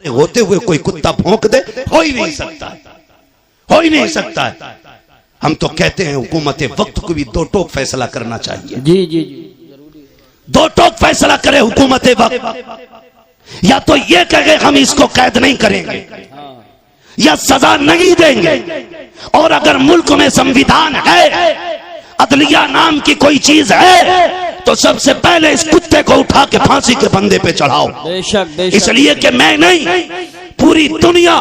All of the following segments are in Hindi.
होते हुए कोई कुत्ता भौंक दे, हो ही नहीं सकता, हो ही नहीं सकता है। हम तो कहते हैं हुकूमत वक्त को भी दो टोक फैसला करना चाहिए। जी जी जी, दो टोक फैसला करे हुकूमत वक्त, या तो ये कहे हम इसको कैद नहीं करेंगे या सजा नहीं देंगे, और अगर मुल्क में संविधान है, अदलिया नाम की कोई चीज है, तो सबसे पहले इस कुत्ते को उठा के फांसी के फंदे पे चढ़ाओ। बेशक बेशक। इसलिए कि मैं नहीं, पूरी दुनिया,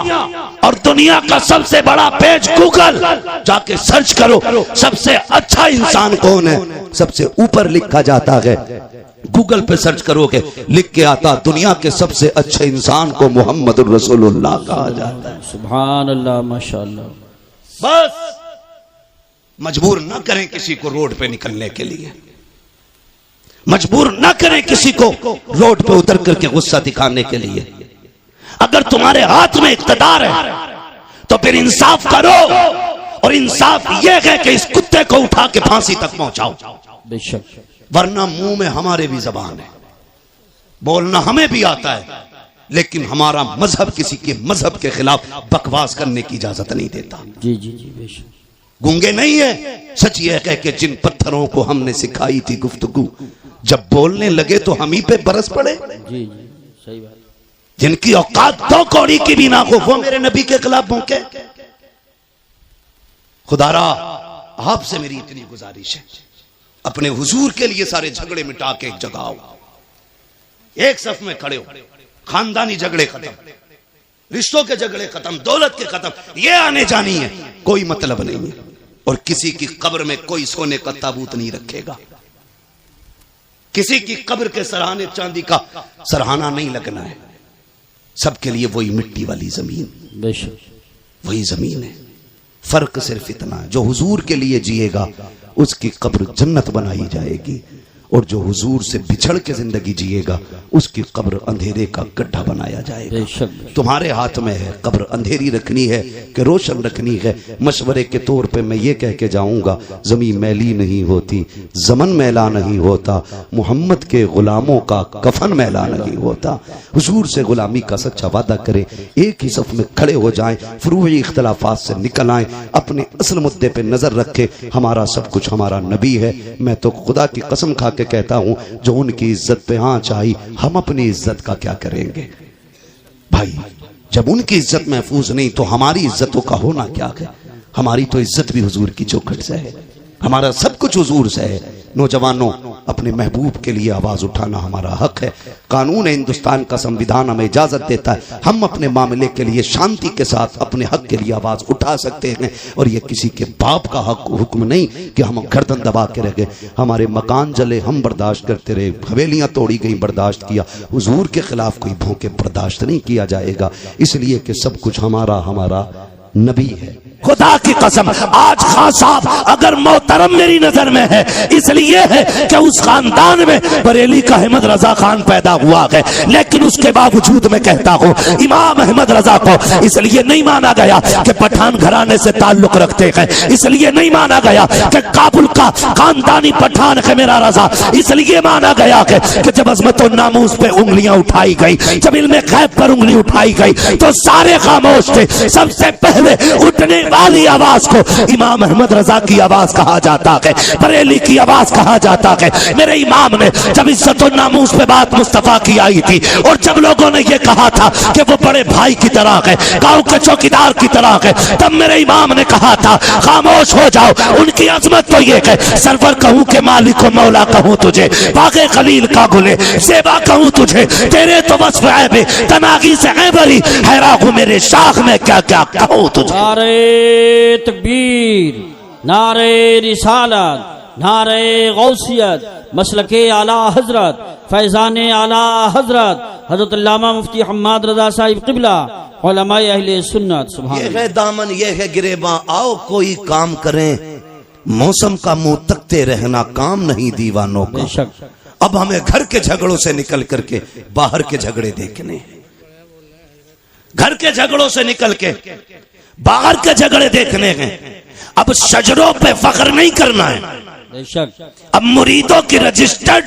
और दुनिया का सबसे बड़ा पेज गूगल, जाके सर्च करो सबसे अच्छा इंसान कौन है, सबसे ऊपर लिखा जाता है। गूगल पे सर्च करोगे लिख के आता दुनिया के सबसे अच्छे इंसान को मोहम्मद रसूलुल्लाह कहा जाता है। सुभान अल्लाह, माशाअल्लाह। बस मजबूर न करें किसी को रोड पे निकलने के लिए, मजबूर न करें किसी को रोड पे उतर करके गुस्सा दिखाने के लिए। अगर तुम्हारे हाथ में इख्तियार है तो फिर इंसाफ करो, और इंसाफ यह है कि इस कुत्ते को उठा के फांसी तक पहुंचाओ। बेशक। वरना मुंह में हमारे भी जबान है, बोलना हमें भी आता है, लेकिन हमारा मजहब किसी के मजहब के खिलाफ बकवास करने की इजाजत नहीं देता। जी जी जी, बेशक। गूंगे नहीं है, सच ये कह के जिन पत्थरों को हमने सिखाई थी गुफ्तगू, जब बोलने लगे तो हम ही पे बरस पड़े। जी जी, सही बात। जिनकी औकात दो कौड़ी की भी ना हो, वो मेरे नबी के खिलाफ भौंके। खुदारा आपसे मेरी इतनी गुजारिश है, अपने हुजूर के लिए सारे झगड़े मिटा के एक जगह आओ, एक सफ में खड़े हो, खानदानी झगड़े खत्म, रिश्तों के झगड़े खत्म, दौलत के खत्म, ये आने जानी है, कोई मतलब नहीं है। और किसी की कब्र में कोई सोने का ताबूत नहीं रखेगा, किसी की कब्र के सराहने चांदी का सराहना नहीं लगना है। सबके लिए वही मिट्टी वाली जमीन, बेशक वही जमीन है। फर्क सिर्फ इतना है, जो हुजूर के लिए जिएगा उसकी कब्र जन्नत बनाई जाएगी, और जो हुजूर से बिछड़ के जिंदगी जिएगा उसकी कब्र अंधेरे का गड्ढा बनाया जाएगा। बेशक। तुम्हारे हाथ में है, कब्र अंधेरी रखनी है कि रोशन रखनी है। मशवरे के तौर पे मैं ये कह के जाऊंगा, जमीन मैली नहीं होती, जमन मैला नहीं होता, मोहम्मद के गुलामों का कफन मैला नहीं होता। हुजूर से गुलामी का सच्चा वादा करें, एक ही सफ में खड़े हो जाएं, फरूई इख्तलाफात से निकल आएं, अपने असल मुद्दे पे नजर रखें। हमारा सब कुछ हमारा नबी है। मैं तो खुदा की कसम खा के कहता हूं, जो उनकी इज्जत पे आंच आई, हम अपनी इज्जत का क्या करेंगे भाई? जब उनकी इज्जत महफूज नहीं तो हमारी इज्जतों का होना क्या है? हमारी तो इज्जत भी हुजूर की चौखट से है, हमारा सब कुछ हुजूर से है। नौजवानों, अपने महबूब के लिए आवाज उठाना हमारा हक है। कानून हिंदुस्तान का, संविधान हमें इजाजत देता है, हम अपने मामले के लिए शांति के साथ अपने हक के लिए आवाज उठा सकते हैं। और ये किसी के बाप का हक हुक्म नहीं कि हम गर्दन दबा के रह गए। हमारे मकान जले, हम बर्दाश्त करते रहे, हवेलियां तोड़ी गई, बर्दाश्त किया। हुजूर के खिलाफ कोई भौंके बर्दाश्त नहीं किया जाएगा, इसलिए कि सब कुछ हमारा हमारा नबी है। खुदा की कसम, आज खान साहब अगर मोहतरम मेरी नजर में है, इसलिए है कि उस खानदान में बरेली का अहमद रजा खान पैदा हुआ है, लेकिन उसके बावजूद मैं कहता हूँ इमाम अहमद रजा को इसलिए नहीं माना गया कि पठान घराने से ताल्लुक रखते हैं, इसलिए नहीं माना गया कि काबुल का खानदानी पठान है मेरा रजा, इसलिए माना गया है कि जब अजमत और नामूस पे उंगलियां उठाई गई, जब इल्मे गैब पर उंगली उठाई गई, तो सारे खामोश थे। सबसे पहले उठने वाली आवाज को इमाम अहमद रजा की आवाज कहा जाता है, बरेली की आवाज कहा जाता है। मेरे इमाम ने जब इज्जत और नामूस पे बात मुस्तफा की आई थी, और जब लोगों ने ये कहा था कि वो बड़े भाई की तरह है, गांव के चौकीदार की तरह है, तब मेरे इमाम ने कहा था खामोश हो जाओ। उनकी अजमत तो ये है, सरवर कहूं के मालिक को मौला कहूं तुझे, बागे खलील का गुले सेवा कहूं तुझे, तेरे तो वस्फ ऐबे तनागी से ऐबरी हैरा हूं मेरे शाख में क्या क्या कहूं तुझे। नारे तकबीर, नारे रिसालत, नारे गौसियत, मसलके आला हजरत, फैजाने आला हजरत हजरत अल्लामा मुफ्ती हम्माद रजा साहिब किबला, उलमाए अहले सुन्नत। सुभान ये है दामन, ये है गिरेबां, आओ कोई काम करें, मौसम का मुंह तकते रहना काम नहीं दीवानों का। बेशक। अब हमें घर के झगड़ों से निकल करके बाहर के झगड़े देखने, घर के झगड़ों से निकल के बाहर के झगड़े देखने हैं। अब शजरों पे फख्र नहीं करना है, बेशक। अब मुरीदों की रजिस्टर्ड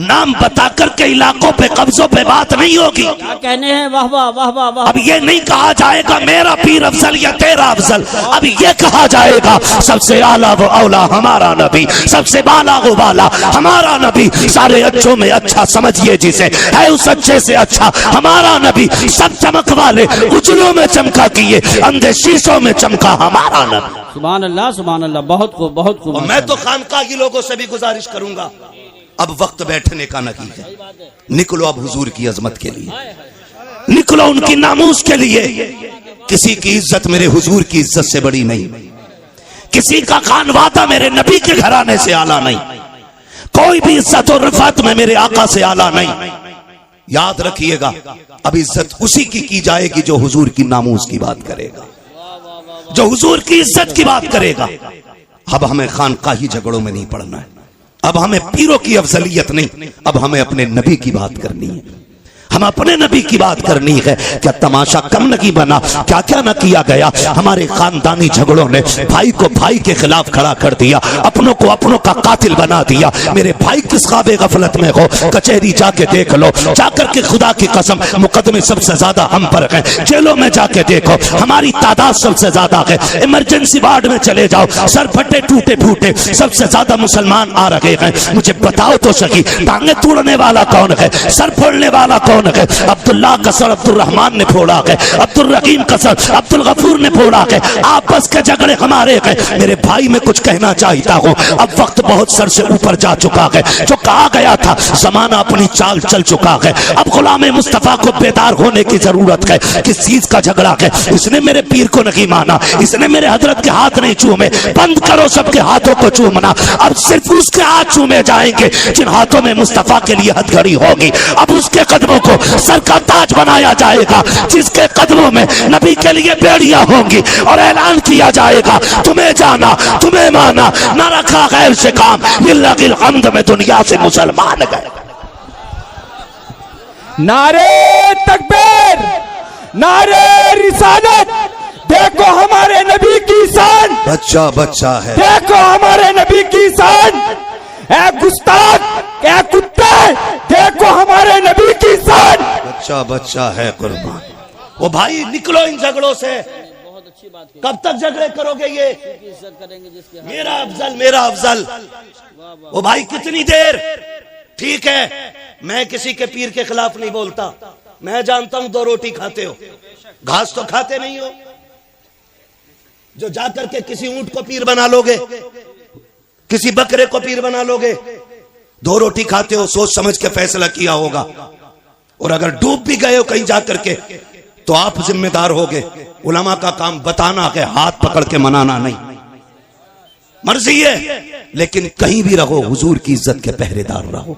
नाम बताकर के इलाकों पे कब्जों पे बात नहीं होगी। क्या कहने हैं, वाह वाह वाह वाह वाह। अब ये नहीं कहा जाएगा मेरा पीर अफजल या तेरा अफजल, अब ये कहा जाएगा सबसे आला वो औला हमारा नबी, सबसे बाला वो बाला हमारा नबी, सारे अच्छों में अच्छा समझिए जिसे, है उस अच्छे से अच्छा हमारा नबी, सब चमक वाले उजलों में चमका किए, अंधे शीशों में चमका हमारा नबी। सुभान अल्लाह, बहुत खूब बहुत खूब। मैं तो खानका की लोगों से भी गुजारिश करूंगा, अब वक्त बैठने का नहीं है, निकलो अब हुजूर की अजमत के लिए, निकलो उनकी नामूस के लिए। किसी की इज्जत मेरे हुजूर की इज्जत से बड़ी नहीं, किसी का खानवादा मेरे नबी के घराने से आला नहीं, कोई भी इज्जत और रिफात में मेरे आका से आला नहीं। याद रखिएगा, अब इज्जत उसी की जाएगी जो हुजूर की नामूस की बात करेगा, जो हुजूर की इज्जत की बात करेगा। अब हमें खानकाही झगड़ों में नहीं पड़ना है, अब हमें पीरों की अफजलियत नहीं, अब हमें अपने नबी की बात करनी है, हम अपने नबी की बात करनी है। क्या तमाशा कम नहीं बना, क्या क्या न किया गया। हमारे खानदानी झगड़ों ने भाई को भाई के खिलाफ खड़ा कर दिया, अपनों को अपनों का कातिल बना दिया। मेरे भाई किस ख्वाबे गफलत में हो, कचहरी जाके देख लो, जाकर के खुदा की कसम मुकदमे सबसे ज्यादा हम पर हैं, जेलों में जाके देखो हमारी तादाद सबसे ज्यादा है। इमरजेंसी वार्ड में चले जाओ, सर फटे टूटे फूटे सबसे ज्यादा मुसलमान आ रहे हैं। मुझे बताओ तो सही, टांगे तोड़ने वाला कौन है, सर फोड़ने वाला कौन है? अब्दुल्लाह का सर अब्दुल रहमान ने फोड़ा है, अब्दुल रहीम का सर अब्दुल गफूर ने फोड़ा है। आपस के झगड़े हमारे हैं। मेरे भाई मैं कुछ कहना चाहता हूँ, अब वक्त बहुत सर से ऊपर जा चुका है। जो कहा गया था जमाना अपनी चाल चल चुका है। अब गुलाम मुस्तफा को बेदार होने की जरूरत है। किस चीज का झगड़ा है? इसने मेरे पीर को नहीं माना, इसने मेरे हजरत के हाथ नहीं चूमे। बंद करो सबके हाथों को चूमना, अब सिर्फ उसके हाथ चूमे जाएंगे जिन हाथों में मुस्तफा के लिए हथकड़ी होगी। अब उसके कदमों को सर का ताज बनाया जाएगा, जिसके कदमों में नबी के लिए बेड़ियां होंगी और ऐलान किया जाएगा तुम्हें जाना तुम्हें माना, न रखा गैर से काम, लिल्लाहिल हम्द में दुनिया से मुसलमान गए। नारे तकबीर, नारे रिसालत, देखो हमारे नबी की शान, बच्चा बच्चा है, देखो हमारे नबी की शान। ऐ गुस्ताख, ऐ कुत्ते, देखो हमारे नबी की शान। बच्चा बच्चा है कुर्बान। वो भाई निकलो इन झगड़ों से, कब तक झगड़े करोगे? ये मेरा अफजल मेरा अफजल, वो भाई कितनी देर? ठीक है, मैं किसी के पीर के खिलाफ नहीं बोलता, मैं जानता हूं 2 रोटी खाते हो, घास तो खाते नहीं हो। जो जाकर के किसी ऊंट को पीर बना लोगे, किसी बकरे को पीर बना लोगे, 2 रोटी खाते हो, सोच समझ के फैसला किया होगा। और अगर डूब भी गए हो कहीं जाकर के तो आप जिम्मेदार होगे। उलमा का काम बताना है, हाथ पकड़ के मनाना नहीं। मर्जी है, लेकिन कहीं भी रहो हुजूर की इज्जत के पहरेदार रहो,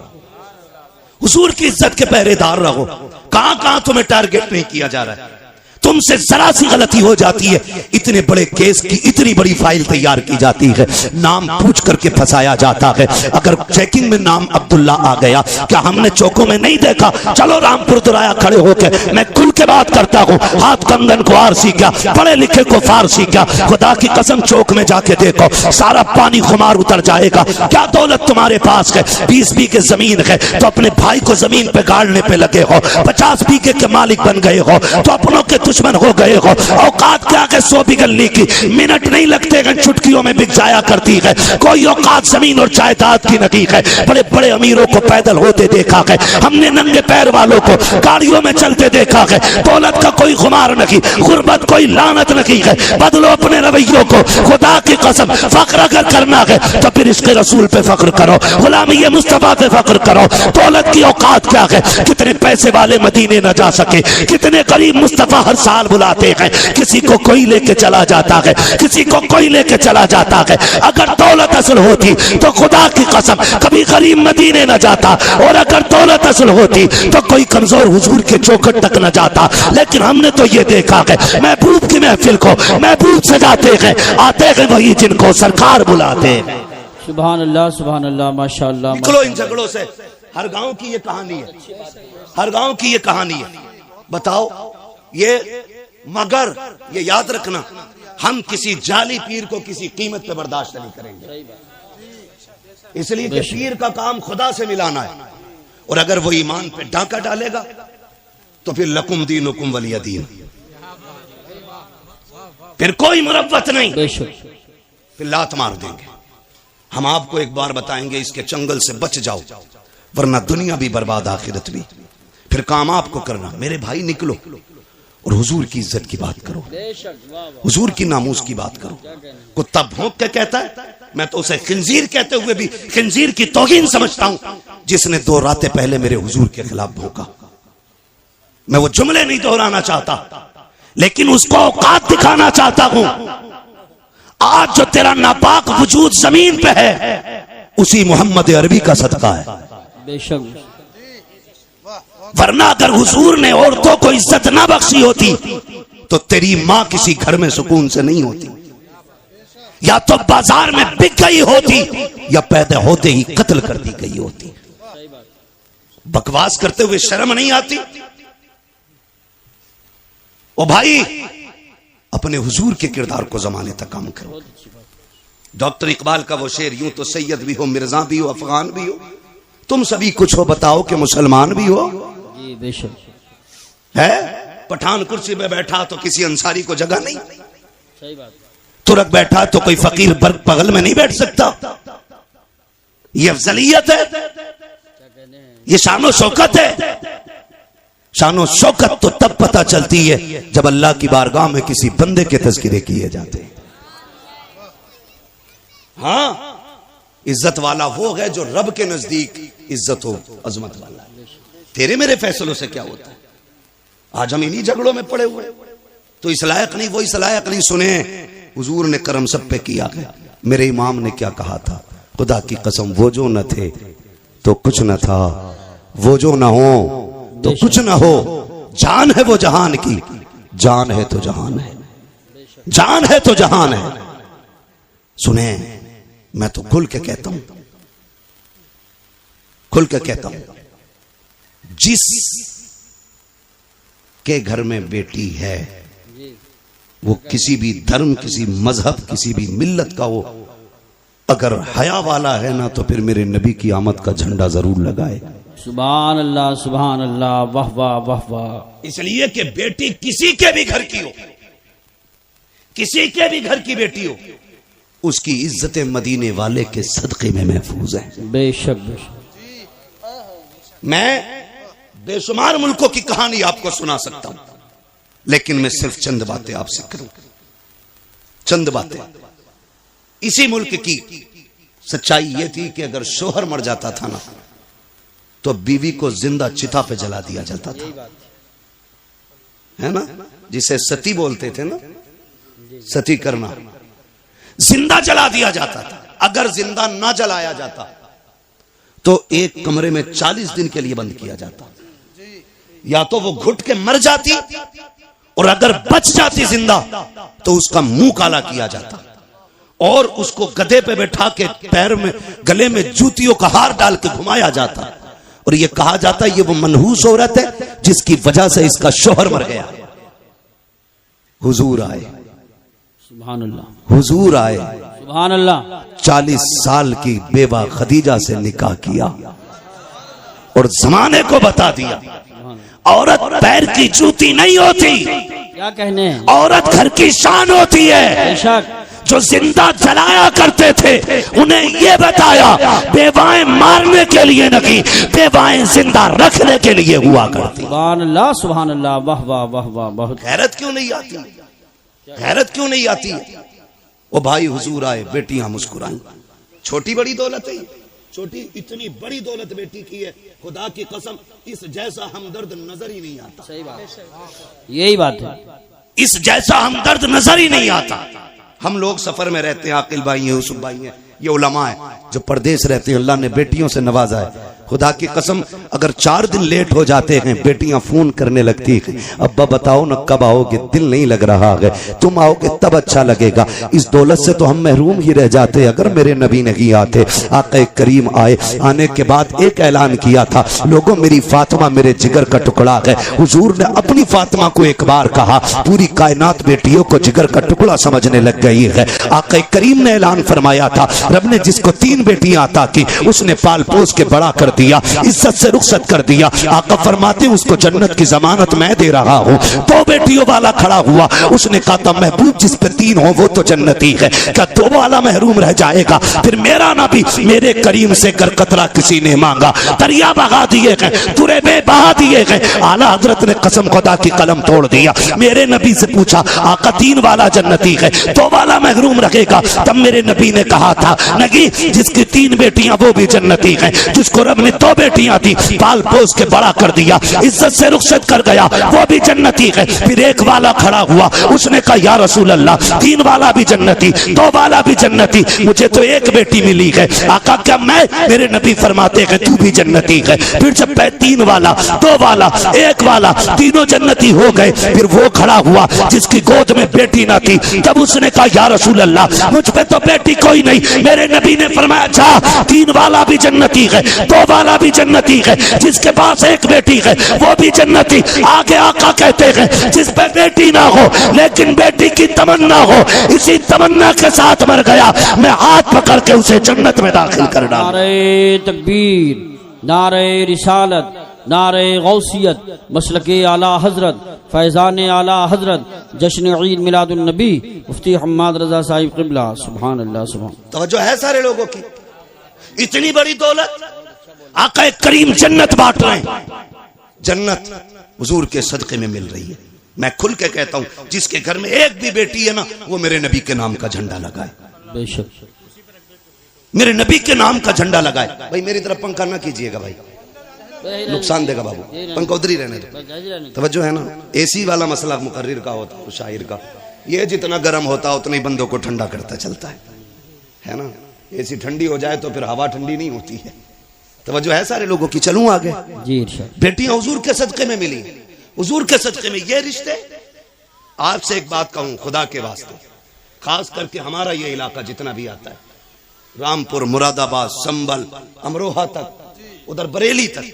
हुजूर की इज्जत के पहरेदार रहो। कहां कहां तुम्हें टारगेट नहीं किया जा रहा है, तुमसे जरा सी गलती हो जाती है, इतने बड़े केस की इतनी बड़ी फाइल तैयार की जाती है, नाम पूछ करके फंसाया जाता है। अगर चेकिंग में नाम अब्दुल्ला आ गया, क्या हमने चौकों में नहीं देखा? चलो रामपुर दुराया खड़े होकर, मैं खुल के बात करता हूँ, हाथ कंगन को आरसी क्या, पढ़े लिखे को फारसी क्या। खुदा की कसम चौक में जाके देखो, सारा पानी खुमार उतर जाएगा। क्या दौलत तुम्हारे पास है? 20 बीघे जमीन है तो अपने भाई को जमीन पे गाड़ने पे लगे हो, 50 बीघे के मालिक बन गए हो तो अपनों के दुश्मन हो गए हो। औकात क्या के 100 बिगली की मिनट नहीं लगते हैं, चुटकियों में बिक जाया करती है। कोई औकात जमीन और जायदाद की नहीं है। बड़े बड़े अमीरों को पैदल होते देखा है हमने, नंगे पैर वालों को गाड़ियों में चलते देखा है। दौलत का कोई खुमार नहीं, गुर्बत कोई लानत नहीं है। बदलो अपने रवैयों को, खुदा की कसम फख्र अगर करना है तो फिर इसके रसूल पे फख्र करो, गुलामी मुस्तफा पे फख्र करो। दौलत की औकात क्या है? कितने पैसे वाले मदीने न जा सके, कितने गरीब मुस्तफा हर साल बुलाते हैं। किसी को कोई लेके चला जाता है, किसी को कोई लेके चला जाता है। अगर दौलत असल होती तो खुदा की कसम कभी गरीब मदीने न जाता, और अगर दौलत असल होती तो कोई कमजोर हुजूर के चौखट तक न जाता। लेकिन हमने तो ये देखा है, महबूब की महफिल को महबूब सजाते हैं, आते हैं वही जिनको सरकार बुलाते हैं। सुभान अल्लाह माशाअल्लाह। निकलो इन झगड़ों से। हर गांव की ये कहानी है, हर गांव की ये कहानी है। बताओ ये, मगर ये याद रखना, हम किसी जाली पीर को किसी कीमत पे बर्दाश्त नहीं करेंगे। इसलिए कि पीर का काम खुदा से मिलाना है, और अगर वो ईमान पे डाका डालेगा तो फिर लकुम दीनुकुम वलिय दीन, फिर कोई मुरव्वत नहीं, फिर लात मार देंगे। हम आपको एक बार बताएंगे, इसके चंगल से बच जाओ, वरना दुनिया भी बर्बाद आखिरत भी। फिर काम आपको करना। मेरे भाई निकलो और हुजूर की इज्जत की बात करो, हुजूर की नामूस की बात करो। कुत्ता भौंक के कहता है, मैं तो उसे खिंजीर कहते हुए भी खिंजीर की तौहीन समझता हूं, जिसने 2 रातें पहले मेरे हुजूर के खिलाफ भौंका। मैं वो जुमले नहीं दोहराना चाहता, लेकिन उसको औकात दिखाना चाहता हूं। आज जो तेरा नापाक वजूद जमीन पे है, उसी मोहम्मद अरबी का सदका है। बेशक, वरना अगर हुजूर ने औरतों को इज्जत ना बख्शी होती तो तेरी मां किसी घर में सुकून से नहीं होती, या तो बाजार में बिक गई होती, या पैदा होते ही कत्ल कर दी गई होती। बकवास करते हुए शर्म नहीं आती? ओ भाई, अपने हुजूर के किरदार को जमाने तक काम करो। डॉक्टर इकबाल का वो शेर, यूं तो सैयद भी हो, मिर्जा भी हो, अफगान भी हो, तुम सभी कुछ हो, बताओ कि मुसलमान भी हो। जी बेशक है। पठान कुर्सी पे बैठा तो किसी अंसारी को जगह नहीं, सही बात। तुरक बैठा तो कोई फकीर बर्ग बगल में नहीं बैठ सकता। ये अफजलियत है, ये शानो शौकत है। शानो शौकत तो तब पता चलती है जब अल्लाह की बारगाह में किसी बंदे के तज़किरे किए जाते हैं। हाँ, इज्जत वाला वो है जो रब के नजदीक इज्जत हो, अजमत वाला। तेरे मेरे फैसलों से क्या होता है? आज हम इन्हीं झगड़ों में पड़े हुए, तो इस लायक नहीं, वो इस लायक नहीं। सुने, हुजूर ने करम सब पे किया है। मेरे इमाम ने क्या कहा था? खुदा की कसम, वो जो न थे तो कुछ न था, वो जो न हो तो कुछ न हो। जान है वो जहान की, जान है तो जहान है, जान है तो जहान है। सुने, मैं तो खुल के कहता हूं, खुल के कहता हूं, जिस के घर में बेटी है, वो किसी भी धर्म, किसी मजहब, किसी भी मिल्लत का हो, अगर हया वाला है ना, तो फिर मेरे नबी की आमद का झंडा जरूर लगाए। सुभान अल्लाह, सुभान अल्लाह, वाह वाह वाह वाह। इसलिए कि बेटी किसी के भी घर की हो, किसी के भी घर की बेटी हो, उसकी इज्जत मदीने वाले के सदके में महफूज है। बेशक बेशक। मैं बेशुमार मुल्कों की कहानी आपको सुना सकता हूं, लेकिन मैं सिर्फ चंद बातें आपसे करूं, चंद बातें। इसी मुल्क की सच्चाई यह थी कि अगर शोहर मर जाता था ना, तो बीवी को जिंदा चिता पे जला दिया जाता था, है ना, जिसे सती बोलते थे ना, सती करना, जिंदा जला दिया जाता था। अगर जिंदा ना जलाया जाता तो एक कमरे में 40 दिन के लिए बंद किया जाता। या तो वो घुट के मर जाती, और अगर बच जाती जिंदा तो उसका मुंह काला किया जाता, और उसको गधे पे बैठा के पैर में, गले में जूतियों का हार डाल के घुमाया जाता, और ये कहा जाता ये वो मनहूस औरत है जिसकी वजह से इसका शोहर मर गया। हुजूर आए, सुभान अल्लाह, हुजूर आए, सुभान अल्लाह। 40 साल की बेवा खदीजा से निकाह किया और जमाने को बता दिया, औरत पैर की जूती नहीं होती, क्या कहने, औरत घर की शान होती है। बेशक। जो जिंदा जलाया करते थे उन्हें यह बताया बेवाएं मारने के लिए नहीं, बेवाएं जिंदा रखने के लिए हुआ करती। सुभान अल्लाह, सुभान अल्लाह, वाह वाह वाह वाह। बहुत गैरत क्यों नहीं आती, गैरत क्यों नहीं आती? वो भाई हुजूर आए, बेटियां मुस्कुराई। छोटी बड़ी दौलत है, छोटी इतनी बड़ी दौलत बेटी की है, खुदा की कसम इस जैसा हमदर्द नजर ही नहीं आता। सही बात, यही बात है, इस जैसा हमदर्द नजर ही नहीं आता। हम लोग सफर में रहते हैं, आकिल भाई हैं, यूसुफ भाई हैं, ये उलमा है जो परदेश रहते हैं, अल्लाह ने बेटियों से नवाजा है। खुदा की कसम अगर 4 दिन लेट हो जाते हैं बेटियां फोन करने लगती हैं, अब्बा बताओ न कब आओगे, दिल नहीं लग रहा है, तुम आओगे तब अच्छा लगेगा। इस दौलत से तो हम महरूम ही रह जाते अगर मेरे नबी नहीं आते। आका करीम आए, आने के बाद एक ऐलान किया था, लोगों मेरी फातिमा मेरे जिगर का टुकड़ा है। हुजूर ने अपनी फातिमा को एक बार कहा, पूरी कायनात बेटियों को जिगर का टुकड़ा समझने लग गई है। आका करीम ने ऐलान फरमाया था, रब ने जिसको 3 बेटियां अता की उसने पाल पोस के बड़ा कर दिया, इज्जत से रुखसत कर दिया। आका फरमाते उसको जन्नत की जमानत मैं दे रहा हूँ। 2 बेटियों वाला खड़ा हुआ, उसने कहा था महबूब जिस पे 3 हो वो तो जन्नती है, क्या 2 वाला महरूम रह जाएगा? फिर मेरा नबी मेरे करीम से कर कतरा किसी ने मांगा, दरिया बहा दिए गए, तुरे में बहा दिए गए। आला हजरत ने कसम खुदा की कलम तोड़ दिया। मेरे नबी से पूछा, आका 3 वाला जन्नती है, 2 वाला महरूम रखेगा? तब मेरे नबी ने कहा था, नहीं, जिसकी 3 बेटियां वो भी जन्नती है, जिसको रब ने 2 बेटियां दी, पाल पोस के बड़ा कर दिया, इज्जत से रुखसत कर गया, वो भी जन्नती है। फिर एक वाला खड़ा हुआ, उसने कहा या रसूल अल्लाह 3 वाला भी जन्नती, 2 वाला भी जन्नती, मुझे तो 1 बेटी मिली है। आका क्या मैं? मेरे नबी फरमाते हैं तू भी जन्नती है। फिर जब 3 वाला, 2 वाला, 1 वाला, तीनों जन्नती हो गए, फिर वो खड़ा हुआ जिसकी गोद में बेटी ना थी। तब उसने कहा या रसूल अल्लाह मुझ पे तो बेटी कोई नहीं। मेरे नबी ने फरमाया अच्छा 3 वाला भी जन्नती है, 2 वाला भी जन्नती है, जिसके पास 1 बेटी है वो भी जन्नती। आगे आका कहते हैं जिस पे बेटी ना हो लेकिन बेटी की तमन्ना हो, इसी तमन्ना के साथ मर गया, मैं हाथ पकड़ के उसे जन्नत में दाखिल कर डालूं। नारे तकबीर, नारे रिसालत, नारे गौसियत, मसलके आला हजरत, फैज़ान आला हजरत, जश्न ईद मिलादुन नबी मुफ्ती हम्माद रजा साहिब क़िबला। सुभान अल्लाह, सुभान। तवज्जो है सारे लोगों की? इतनी बड़ी दौलत, आका करीम जन्नत बांट रहे हैं। जन्नत हुजूर के सदके में मिल रही है। मैं खुल के कहता हूं, जिसके घर में 1 भी बेटी है ना, वो मेरे नबी के नाम का झंडा लगाए। बेशक मेरे नबी के नाम का झंडा लगाए। भाई मेरी तरफ पंखा ना कीजिएगा भाई, नुकसान देगा बाबू, पंखा उधर ही रहने दो। तवज्जो है ना? एसी वाला मसला मुकर्रिर का होता है, शायर का, ये जितना गर्म होता है उतना ही बंदों को ठंडा करता चलता है ना? एसी ठंडी हो जाए तो फिर हवा ठंडी नहीं होती है। तवज्जो है सारे लोगों की? चलूं आगे जी। बेटियां हुजूर के सदके में मिली, हुजूर के सदके में ये रिश्ते। आपसे एक बात कहूं खुदा के वास्ते, खास करके हमारा ये इलाका जितना भी आता है, रामपुर, मुरादाबाद, संभल, अमरोहा तक, उधर बरेली तक,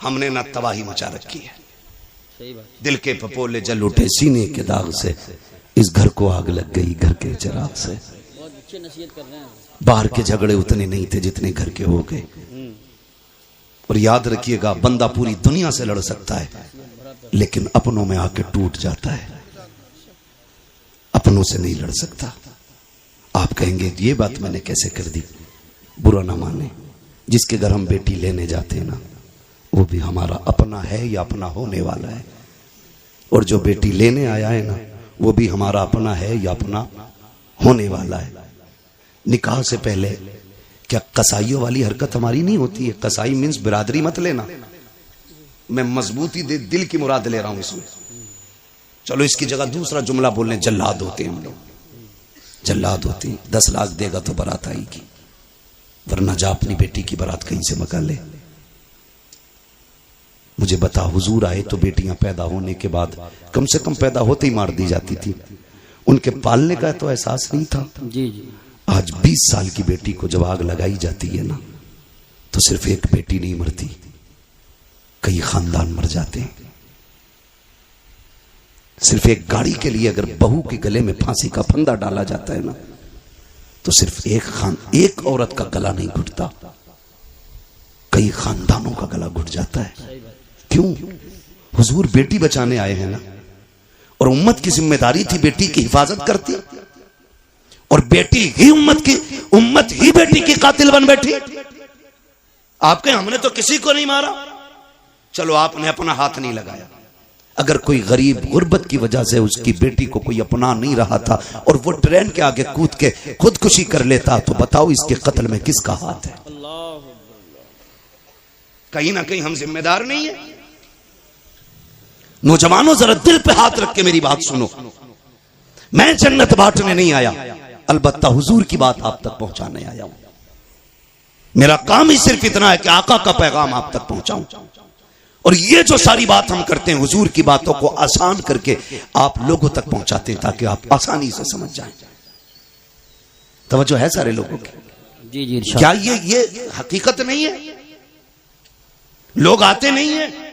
हमने ना तबाही मचा रखी है। सही बात। दिल के पपोले जल उठे सीने के दाग से, इस घर को आग लग गई घर के चिराग से। बहुत अच्छी नसीहत कर रहे हैं। बाहर के झगड़े उतने नहीं थे जितने घर के हो गए। और याद रखिएगा, बंदा पूरी दुनिया से लड़ सकता है लेकिन अपनों में आके टूट जाता है, अपनों से नहीं लड़ सकता। आप कहेंगे ये बात मैंने कैसे कर दी? बुरा ना माने, जिसके घर हम बेटी लेने जाते हैं ना, वो भी हमारा अपना है या अपना होने वाला है। और जो बेटी लेने आया है ना, वो भी हमारा अपना है या अपना होने वाला है। निकाह से पहले क्या कसाईयों वाली हरकत हमारी नहीं होती है? कसाई मीन्स बिरादरी मत लेना, मैं मजबूती दिल की मुराद ले रहा हूं इसमें। चलो इसकी जगह दूसरा जुमला बोलने, जल्लाद होते हैं हम लोग, जल्लाद होती। 10 लाख देगा तो बारात आएगी, वरना जा अपनी बेटी की बारात कहीं से मका ले। मुझे बता, हुजूर आए तो बेटियां पैदा होने के बाद कम से कम पैदा होते ही मार दी जाती थी, उनके पालने का तो एहसास नहीं था। जी जी। आज 20 साल की बेटी को जब आग लगाई जाती है ना, तो सिर्फ एक बेटी नहीं मरती, कई खानदान मर जाते हैं। सिर्फ एक गाड़ी के लिए अगर बहू के गले में फांसी का फंदा डाला जाता है ना, तो सिर्फ एक औरत का गला नहीं घुटता, कई खानदानों का गला घुट जाता है। क्यों? हुजूर बेटी बचाने आए हैं ना, और उम्मत की जिम्मेदारी थी बेटी की हिफाजत करती, और बेटी ही उम्मत ही बेटी की कातिल बन बैठी। आपके हमने तो किसी को नहीं मारा, चलो आपने अपना हाथ नहीं लगाया। अगर कोई गरीब गुर्बत की वजह से उसकी बेटी को कोई अपना नहीं रहा था और वो ट्रेन के आगे कूद के खुदकुशी कर लेता, तो बताओ इसके कत्ल में किसका हाथ है? कहीं ना कहीं हम जिम्मेदार नहीं है। नौजवानों जरा दिल पे हाथ रख के मेरी बात सुनो, मैं जन्नत बांटने नहीं आया, अलबत्ता हुजूर की बात आप तक पहुंचाने आया हूं। मेरा काम ही सिर्फ इतना है कि आका का पैगाम आप तक पहुंचाऊं। और ये जो सारी बात हम करते हैं हुजूर की बातों को आसान करके आप लोगों तक पहुंचाते हैं ताकि आप आसानी से समझ जाएं। तवज्जो है सारे लोगों की? जी जी। क्या ये हकीकत नहीं है? लोग आते नहीं है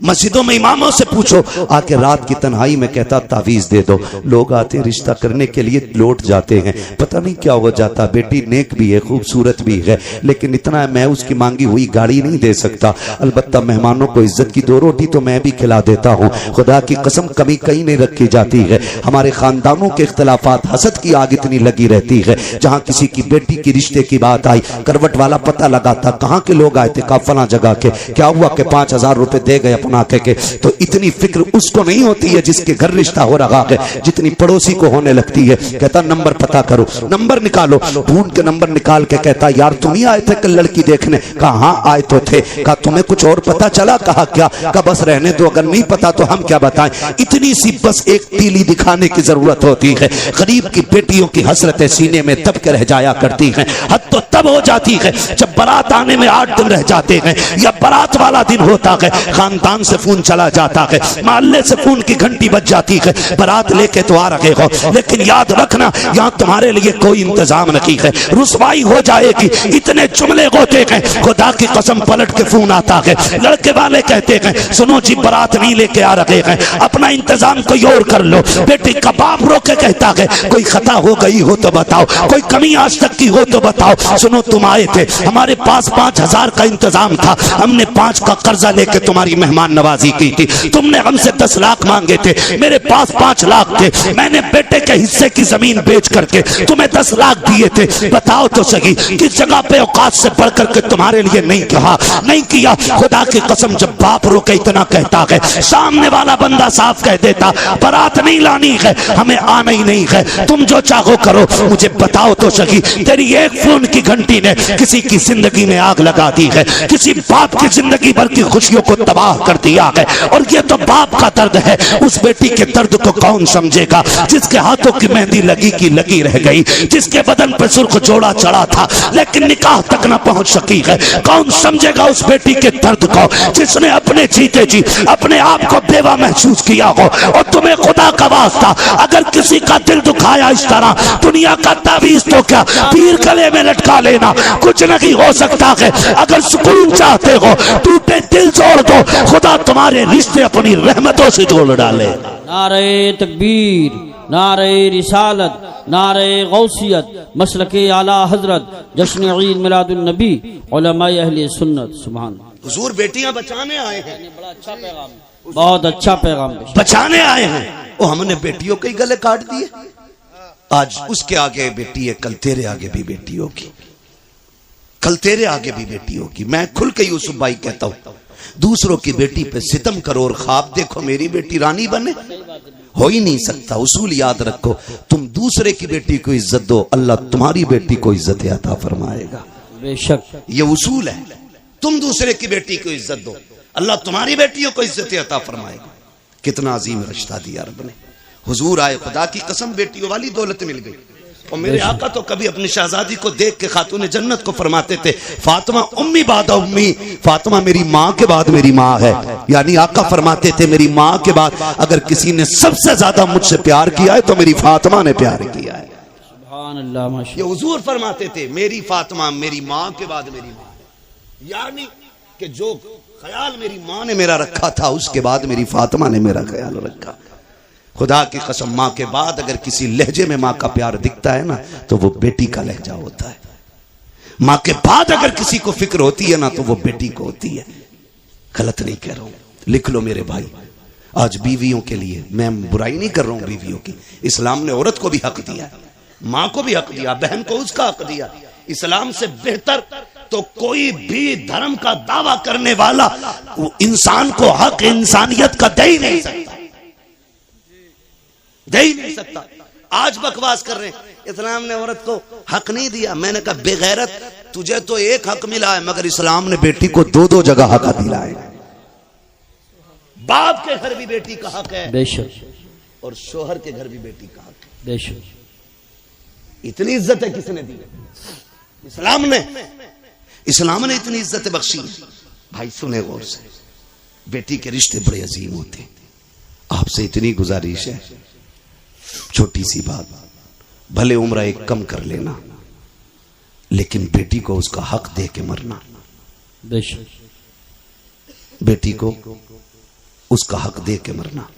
मस्जिदों में, इमामों से पूछो आके रात की तन्हाई में कहता तावीज दे दो। लोग आते रिश्ता करने के लिए लौट जाते हैं, पता नहीं क्या हो जाता। बेटी नेक भी है, खूबसूरत भी है, लेकिन इतना है मैं उसकी मांगी हुई गाड़ी नहीं दे सकता। अलबत्ता मेहमानों को इज्जत की 2 रोटी तो मैं भी खिला देता हूँ। खुदा की कसम कमी कहीं नहीं रखी जाती है। हमारे खानदानों के इख्तलाफात, हसद की आग इतनी लगी रहती है। जहाँ किसी की बेटी की रिश्ते की बात आई, करवट वाला पता लगाता कहाँ के लोग आए थे, कहा फला जगह के। क्या हुआ कि 5000 रुपए दे गए अपना के। तो इतनी फिक्र उसको नहीं होती है जिसके घर रिश्ता हो रहा है, जितनी पड़ोसी को होने लगती है। कहता नंबर पता करो, नंबर निकालो। ढूंढ के नंबर निकाल के कहता यार तुम ही आए थे कल लड़की देखने? कहा हाँ आए तो थे। कहा तुम्हें कुछ और पता चला? कहा क्या? कहा बस रहने दो, अगर नहीं पता तो हम क्या बताएं। इतनी सी बस एक तीली दिखाने की जरूरत होती है। गरीब की बेटियों की हसरतें सीने में दब के रह जाया करती हैं। हद तो तब हो जाती है जब बारात आने में 8 दिन रह जाते हैं, या बारात वाला दिन होता है, खानदान से फोन चला जाता है, मोहल्ले से फोन की घंटी बज जाती है, बारात लेके तो आ रहे हो, लेकिन याद रखना यहाँ तुम्हारे लिए कोई इंतजाम नहीं है, रुसवाई हो जाएगी। इतने जुमले होते हैं, खुदा की कसम पलट के फोन आता है, लड़के वाले कहते हैं सुनो जी बारात नहीं लेके आ रहे हैं, अपना इंतजाम कोई और कर लो। बेटी का बाप रोके कहता है कोई खता हो गई हो तो बताओ, कोई कमी आज तक की हो तो बताओ। सुनो तुम आए थे, हमारे पास 5000 का इंतजाम था, हमने 5 का कर्जा लेके तुम्हारी मेहमान नवाजी की थी। तुमने हमसे 10 लाख मांगे थे, मेरे पास 5 लाख थे, मैंने बेटे के हिस्से की जमीन बेच करके तुम्हें 10 लाख दिए थे। बताओ तो सही किस जगह पे औकात से बढ़ करके तुम्हारे लिए नहीं कहा, नहीं किया। खुदा की कसम जब बाप रोके इतना कहता है, सामने वाला बंदा साफ कह देता बारात नहीं लानी है, हमें आना ही नहीं है, तुम जो चाहो करो। मुझे बताओ तो सही तेरी एक फोन की घंटी ने किसी की जिंदगी में आग लगा दी है, किसी बाप की जिंदगी भर की खुशियों को तबाह कर दिया है। और ये तो बाप का दर्द है, उस बेटी के दर्द को कौन समझेगा जिसके हाथों की मेहंदी लगी की लगी रह गई, जिसके बदन पर सुर्ख जोड़ा चढ़ा था लेकिन निकाह तक न पहुंच सकी है। कौन समझेगा उस बेटी के दर्द को जिसने अपने जीते जी अपने आप को बेवा महसूस किया हो। और तुम्हें खुदा का वास्ता अगर किसी का दिल दुखाया इस तरह, दुनिया का तावीज तो क्या पीर गले में लटका लेना, कुछ नहीं हो सकता है। अगर सुकून चाहते हो टूटे दिल जोड़ दो, खुदा तुम्हारे रिश्ते अपनी रहमतों से जोड़ डाले। नारे तकबीर, नारे रिसालत, नारे गौसियत, मसलके आला हजरत, जश्न ईद मिलादुन नबी, उलमाए अहले सुन्नत। सुभान हुजूर बेटियां बचाने आए हैं, बड़ा अच्छा पैगाम, बहुत अच्छा पैगाम बचाने आए हैं। वो हमने बेटियों के गले काट दिए। आज उसके आगे बेटी है, कल तेरे आगे भी बेटी होगी, कल तेरे आगे भी बेटी होगी। मैं खुल के यूसुफ भाई कहता हूं, दूसरों की बेटी पे सितम करो और ख्वाब देखो मेरी बेटी रानी बने, हो ही नहीं सकता। उसूल याद रखो, तुम दूसरे की बेटी को इज्जत दो, अल्लाह तुम्हारी बेटी को इज्जत अता फरमाएगा। बेशक ये उसूल है, तुम दूसरे की बेटी को इज्जत दो, अल्लाह तुम्हारी बेटियों को इज्जत अता फरमाएगा। कितना अजीम रिश्ता दिया रब ने। हुजूर आए, खुदा की कसम बेटियों वाली दौलत मिल गई। और मेरे आका तो कभी अपनी शहजादी को देख के खातून जन्नत को फरमाते थे फातिमा उम्मी बाद उम्मी, फातिमा मेरी माँ के बाद मेरी माँ है। यानी आका फरमाते थे मेरी माँ के बाद अगर किसी ने सबसे ज्यादा मुझसे प्यार किया है तो मेरी फातिमा ने प्यार किया है। सुभान अल्लाह, माशाअल्लाह। ये हुजूर फरमाते थे मेरी फातिमा मेरी माँ के बाद मेरी माँ है। यानी कि जो ख्याल मेरी माँ ने मेरा रखा था उसके बाद मेरी फातिमा ने मेरा ख्याल रखा। खुदा की कसम माँ के बाद अगर किसी लहजे में माँ का प्यार दिखता है ना तो वो बेटी का लहजा होता है। माँ के बाद अगर किसी को फिक्र होती है ना तो वो बेटी को होती है। गलत नहीं कह रहा हूं, लिख लो मेरे भाई। आज बीवियों के लिए मैं बुराई नहीं कर रहा हूं बीवियों की, इस्लाम ने औरत को भी हक दिया, माँ को भी हक दिया, बहन को उसका हक दिया। इस्लाम से बेहतर तो कोई भी धर्म का दावा करने वाला इंसान को हक इंसानियत का दे ही नहीं सकता, दे ही नहीं सकता। आज बकवास कर रहे हैं इस्लाम ने औरत को हक नहीं दिया। मैंने कहा बेगैरत, तुझे तो एक हक मिला है मगर इस्लाम ने बेटी को 2-2 जगह हक दिला है। बाप के घर भी बेटी का हक है बेशक, और शोहर के घर भी बेटी का हक है। बेशक इतनी इज्जत है किसने दी? इस्लाम ने। इस्लाम ने इतनी इज्जत बख्शी है। भाई सुने गौर से, बेटी के रिश्ते बड़े अजीम होते हैं। आपसे इतनी गुजारिश है, छोटी सी बात, भले उम्र एक कम कर लेना, लेकिन बेटी को उसका हक दे के मरना। बेटी को उसका हक दे के मरना।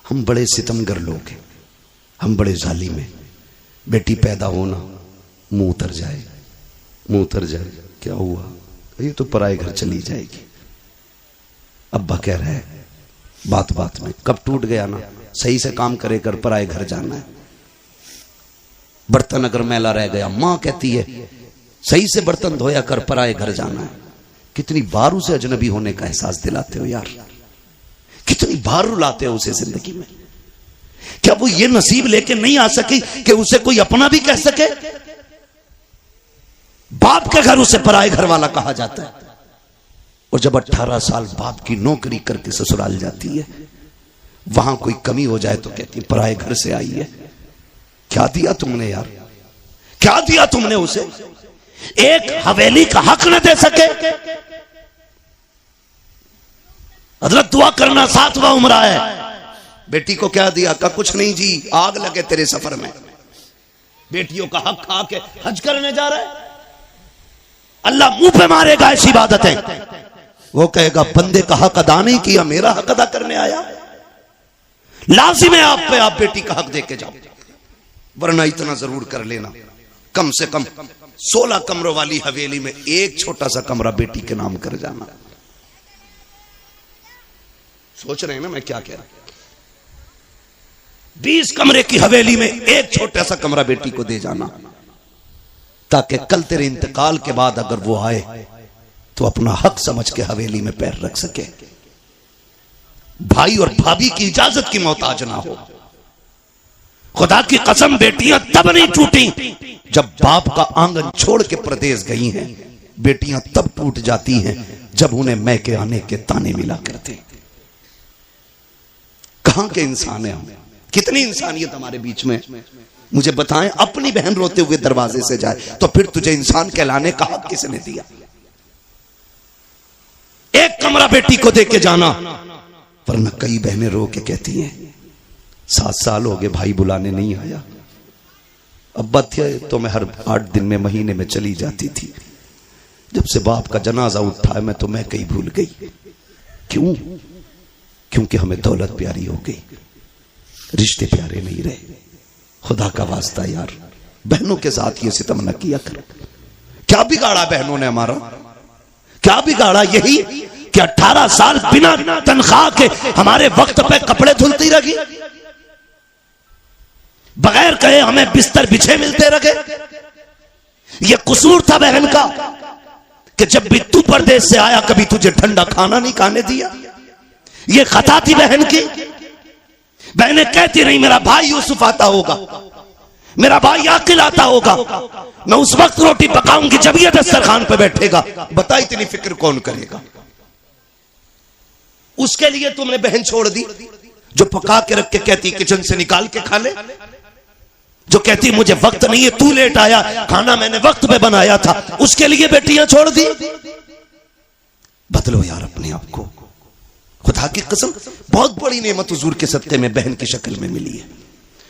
हम बड़े सितमगर लोग हैं, हम बड़े जालिम हैं। बेटी पैदा होना, मुंह उतर जाए, मुंह उतर जाए, क्या हुआ, ये तो पराए घर चली जाएगी। अब्बा कह रहा है बात बात में, कब टूट गया ना, सही से काम करे कर, पराए घर जाना है। बर्तन अगर मैला रह गया, मां कहती है सही से बर्तन धोया कर, पराए घर जाना है। कितनी बार उसे अजनबी होने का एहसास दिलाते हो यार, कितनी बार रुलाते हो उसे जिंदगी में। क्या वो ये नसीब लेके नहीं आ सकी कि उसे कोई अपना भी कह सके? बाप के घर उसे पराए घर वाला कहा जाता है। और जब 18 साल बाप की नौकरी करके ससुराल जाती है, वहां कोई कमी हो जाए तो कहती है पराए घर से आई है। क्या दिया तुमने यार, क्या दिया तुमने उसे? एक हवेली का हक न दे सके। हजरत दुआ करना 7वां उम्र है। बेटी को क्या दिया? का कुछ नहीं जी, आग लगे तेरे सफर में। बेटियों का हक खा के हज करने जा रहा है, अल्लाह मुंह पे मारेगा ऐसी इबादतें। वो कहेगा बंदे का हक अदा नहीं किया, मेरा हक अदा करने आया। लाजिम है आप पे, आप बेटी का हक दे के जाओ। वरना इतना जरूर कर लेना, कम से कम 16 कमरों वाली हवेली में एक छोटा सा कमरा बेटी के नाम कर जाना। सोच रहे हैं ना मैं क्या कह रहा हूं? 20 कमरे की हवेली में एक छोटा सा कमरा बेटी को दे जाना, ताकि कल तेरे इंतकाल के बाद अगर वो आए तो अपना हक समझ के हवेली में पैर रख सके, भाई और भाभी की इजाजत की मोहताज ना हो। खुदा की कसम, बेटियां तब नहीं टूटी जब बाप का आंगन छोड़ के प्रदेश गई हैं। बेटियां तब टूट जाती हैं जब उन्हें मैके आने के ताने मिला करते। कहां के इंसान है हम? कितनी इंसानियत हमारे बीच में? मुझे बताएं, अपनी बहन रोते हुए दरवाजे से जाए तो फिर तुझे इंसान कहलाने का हक किसने दिया? एक कमरा बेटी को दे के जाना। वरना कई बहनें रो के कहती हैं 7 साल हो गए भाई बुलाने नहीं आया। अब्बा थे तो मैं हर 8 दिन में, महीने में चली जाती थी। जब से बाप का जनाजा उठा है मैं तो मैं कहीं भूल गई। क्यों? क्योंकि हमें दौलत प्यारी हो गई, रिश्ते प्यारे नहीं रहे। खुदा का वास्ता यार, बहनों के साथ ये सितम न किया कर। क्या बिगाड़ा बहनों ने हमारा? क्या बिगाड़ा? यही कि 18 साल बिना तनख्वाह के हमारे वक्त पे कपड़े धुलती रही, बगैर कहे हमें बिस्तर बिछे मिलते रहे। यह कसूर था बहन का कि जब भी तू परदेश से आया कभी तुझे ठंडा खाना नहीं खाने दिया। यह खता थी बहन की। बहनें कहती रही मेरा भाई यूसुफ आता होगा, मेरा भाई आकिल आता होगा, मैं उस वक्त रोटी पकाऊंगी जब ये दस्तरखान पे बैठेगा। बता इतनी फिक्र कौन करेगा? उसके लिए तुमने बहन छोड़ दी जो पका के रख के कहती किचन से निकाल के खा ले, जो कहती मुझे वक्त नहीं है, तू लेट आया, खाना मैंने वक्त पे बनाया था, उसके लिए बेटियां छोड़ दी। बदलो यार अपने आप को। खुदा की कसम, बहुत बड़ी नेमत हुजूर के सत्ते में बहन की शक्ल में मिली है,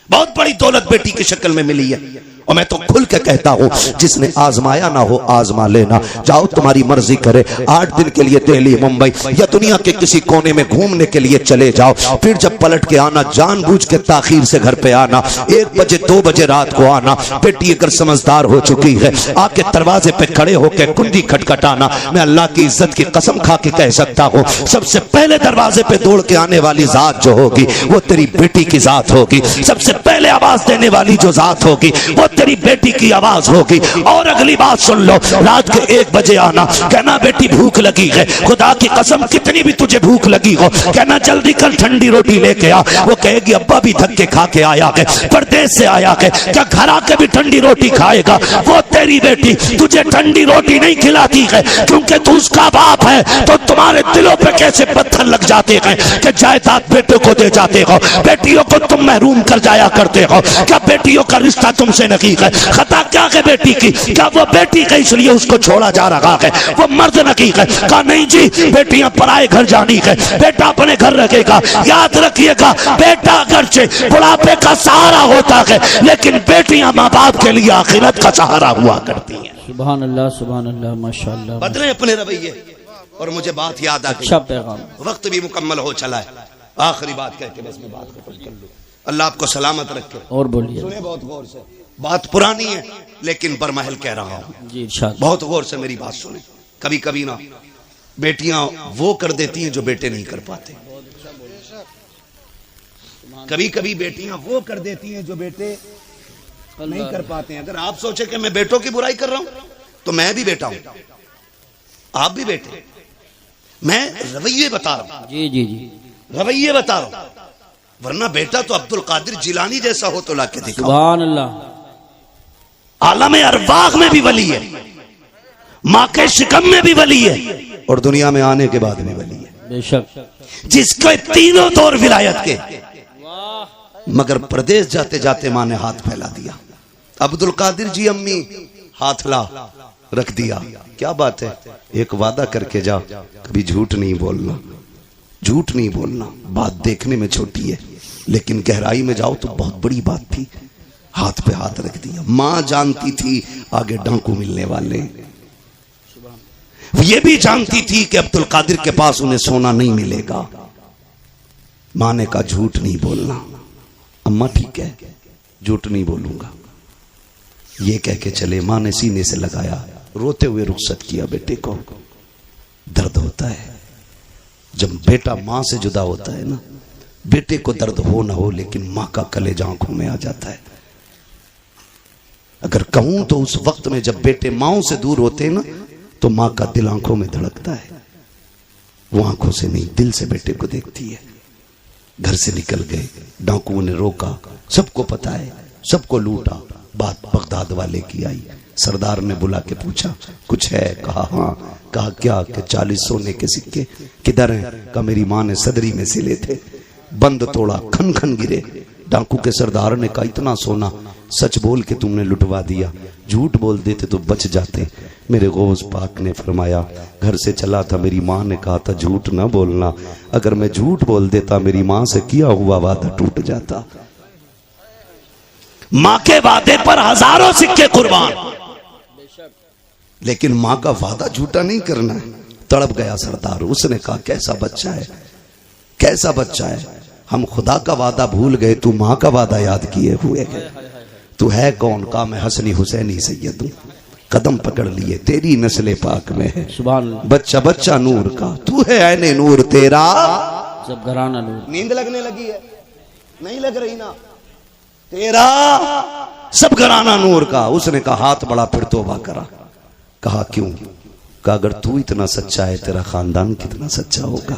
बहुत बड़ी दौलत बेटी की शक्ल में मिली है। और मैं तो खुल के कहता हूं, जिसने आजमाया ना हो आजमा लेना। जाओ तुम्हारी मर्जी करे, 8 दिन के लिए दिल्ली, मुंबई या दुनिया के किसी कोने में घूमने के लिए चले जाओ। फिर जब पलट के आना, जानबूझ के ताखीर से घर पे आना, 1 बजे 2 बजे रात को आना। बेटी अगर समझदार हो चुकी है, आके दरवाजे पे खड़े होकर कुंडी खटखटाना। मैं अल्लाह की इज्जत की कसम खा के कह सकता हूं, सबसे पहले दरवाजे पे दौड़ के आने वाली जात जो होगी वो तेरी बेटी की जात होगी। सबसे पहले आवाज देने वाली जो जात होगी वो तेरी बेटी की आवाज होगी। और अगली बात सुन लो, रात के 1 बजे आना, कहना बेटी भूख लगी है। खुदा की कसम, कितनी भी तुझे भूख लगी हो, कहना जल्दी कर ठंडी रोटी लेके आ। वो कहेगी अब्बा भी धक्के खा के आया है, परदेश से आया है, क्या घर आके भी ठंडी रोटी खाएगा? वो तेरी बेटी तुझे ठंडी रोटी नहीं खिलाती है क्योंकि तू उसका बाप है। तो तुम्हारे दिलों पे कैसे पत्थर लग जाते हैं कि जायदाद बेटे को दे जाते हो, बेटियों को तुम महरूम कर जाया करते हो। क्या बेटियों का रिश्ता तुमसे नहीं है? खत्म पता क्या है बेटी की, क्या वो बेटी का इसलिए उसको छोड़ा जा रहा है, वो मर्द नकी है। कहा नहीं जी, बेटियां पराए घर जानी है, बेटा अपने घर रखेगा। याद रखिएगा, बेटा अगरचे बुढ़ापे का सहारा होता है, लेकिन बेटियां माँ बाप के लिए आखिरत का सहारा हुआ करती हैं। सुभान अल्लाह माशाअल्लाह। बदले अपने रवैये। और मुझे बात याद आ गई, अच्छा पैगाम। वक्त भी मुकम्मल हो चला है, आखिरी बात कहकर बस मैं बात खत्म कर लूं। अल्लाह आपको सलामत रखे। और बोलिए। सुने बहुत गौर से, बात पुरानी है लेकिन बरमहल कह रहा हूं जी, इरशाद। बहुत गौर से मेरी बात सुने। कभी कभी ना बेटियां वो कर देती हैं जो बेटे नहीं कर पाते। कभी कभी बेटियां वो कर देती हैं जो बेटे नहीं कर पाते हैं। अगर आप सोचे कि मैं बेटों की बुराई कर रहा हूं तो मैं भी बेटा हूं, आप भी बेटे। मैं रवैये बता रहा हूं, जी जी जी, रवैये बता रहा हूं। वरना बेटा तो अब्दुल कादिर जिलानी जैसा हो तो लाके दिखाओ। सुभान अल्लाह। आलम अरवाह में भी वली है, माँ के शिकम में भी वली है, और दुनिया में आने के बाद भी वली है। बेशक। जिसके तीनों दौर विलायत के, मगर प्रदेश जाते जाते माँ ने हाथ फैला दिया। अब्दुल कादिर जी अम्मी हाथ ला रख दिया। क्या बात है, एक वादा करके जा, कभी झूठ नहीं बोलना, झूठ नहीं बोलना। बात देखने में छोटी है लेकिन गहराई में जाओ तो बहुत बड़ी बात थी। हाथ पे हाथ रख दिया। मां जानती थी आगे डांकू मिलने वाले, ये भी जानती थी कि अब्दुल कादिर के पास उन्हें सोना नहीं मिलेगा। मां ने कहा झूठ नहीं बोलना। अम्मा ठीक है, झूठ नहीं बोलूंगा, ये कह के चले। मां ने सीने से लगाया, रोते हुए रुखसत किया। बेटे को दर्द होता है जब बेटा मां से जुदा होता है ना, बेटे को दर्द हो ना हो लेकिन मां का कलेजा आंखों में आ जाता है। अगर कहूं तो उस वक्त में जब बेटे माओ से दूर होते हैं ना, तो मां का दिल आंखों में धड़कता है। वो आंखों से नहीं, दिल से बेटे को देखती है। घर से निकल गए, डाकुओं ने रोका, सबको पता है, सबको लूटा। बात बगदाद वाले की आई। सरदार ने बुला के पूछा कुछ है? कहा हाँ। कहा क्या? कि 40 सोने के सिक्के। किधर हैं? कहा मेरी मां ने सदरी में सिले थे। बंद तोड़ा, खन खन गिरे। डाकू के सरदार ने कहा इतना सोना सच बोल के तुमने लुटवा दिया, झूठ बोल देते तो बच जाते। मेरे गौस पाक ने फरमाया घर से चला था, मेरी मां ने कहा था झूठ ना बोलना। अगर मैं झूठ बोल देता मेरी मां से किया हुआ वादा टूट जाता। मां के वादे पर हजारों सिक्के कुर्बान, लेकिन मां का वादा झूठा नहीं करना है। तड़प गया सरदार। उसने कहा कैसा बच्चा है, कैसा बच्चा है, हम खुदा का वादा भूल गए, तू मां का वादा याद किए हुए है। तू है कौन? का मैं हसनी हुसैनी सैयद हूं, कदम पकड़ लिए तेरी नस्ले पाक में है। बच्चा बच्चा नूर का, तू है ऐने नूर तेरा सब घराना नूर। नींद लगने लगी है? नहीं लग रही ना? तेरा सब घराना नूर का। उसने कहा हाथ बड़ा, फिर तौबा करा। कहा क्यों? कहा अगर तू इतना सच्चा है तेरा खानदान कितना सच्चा होगा।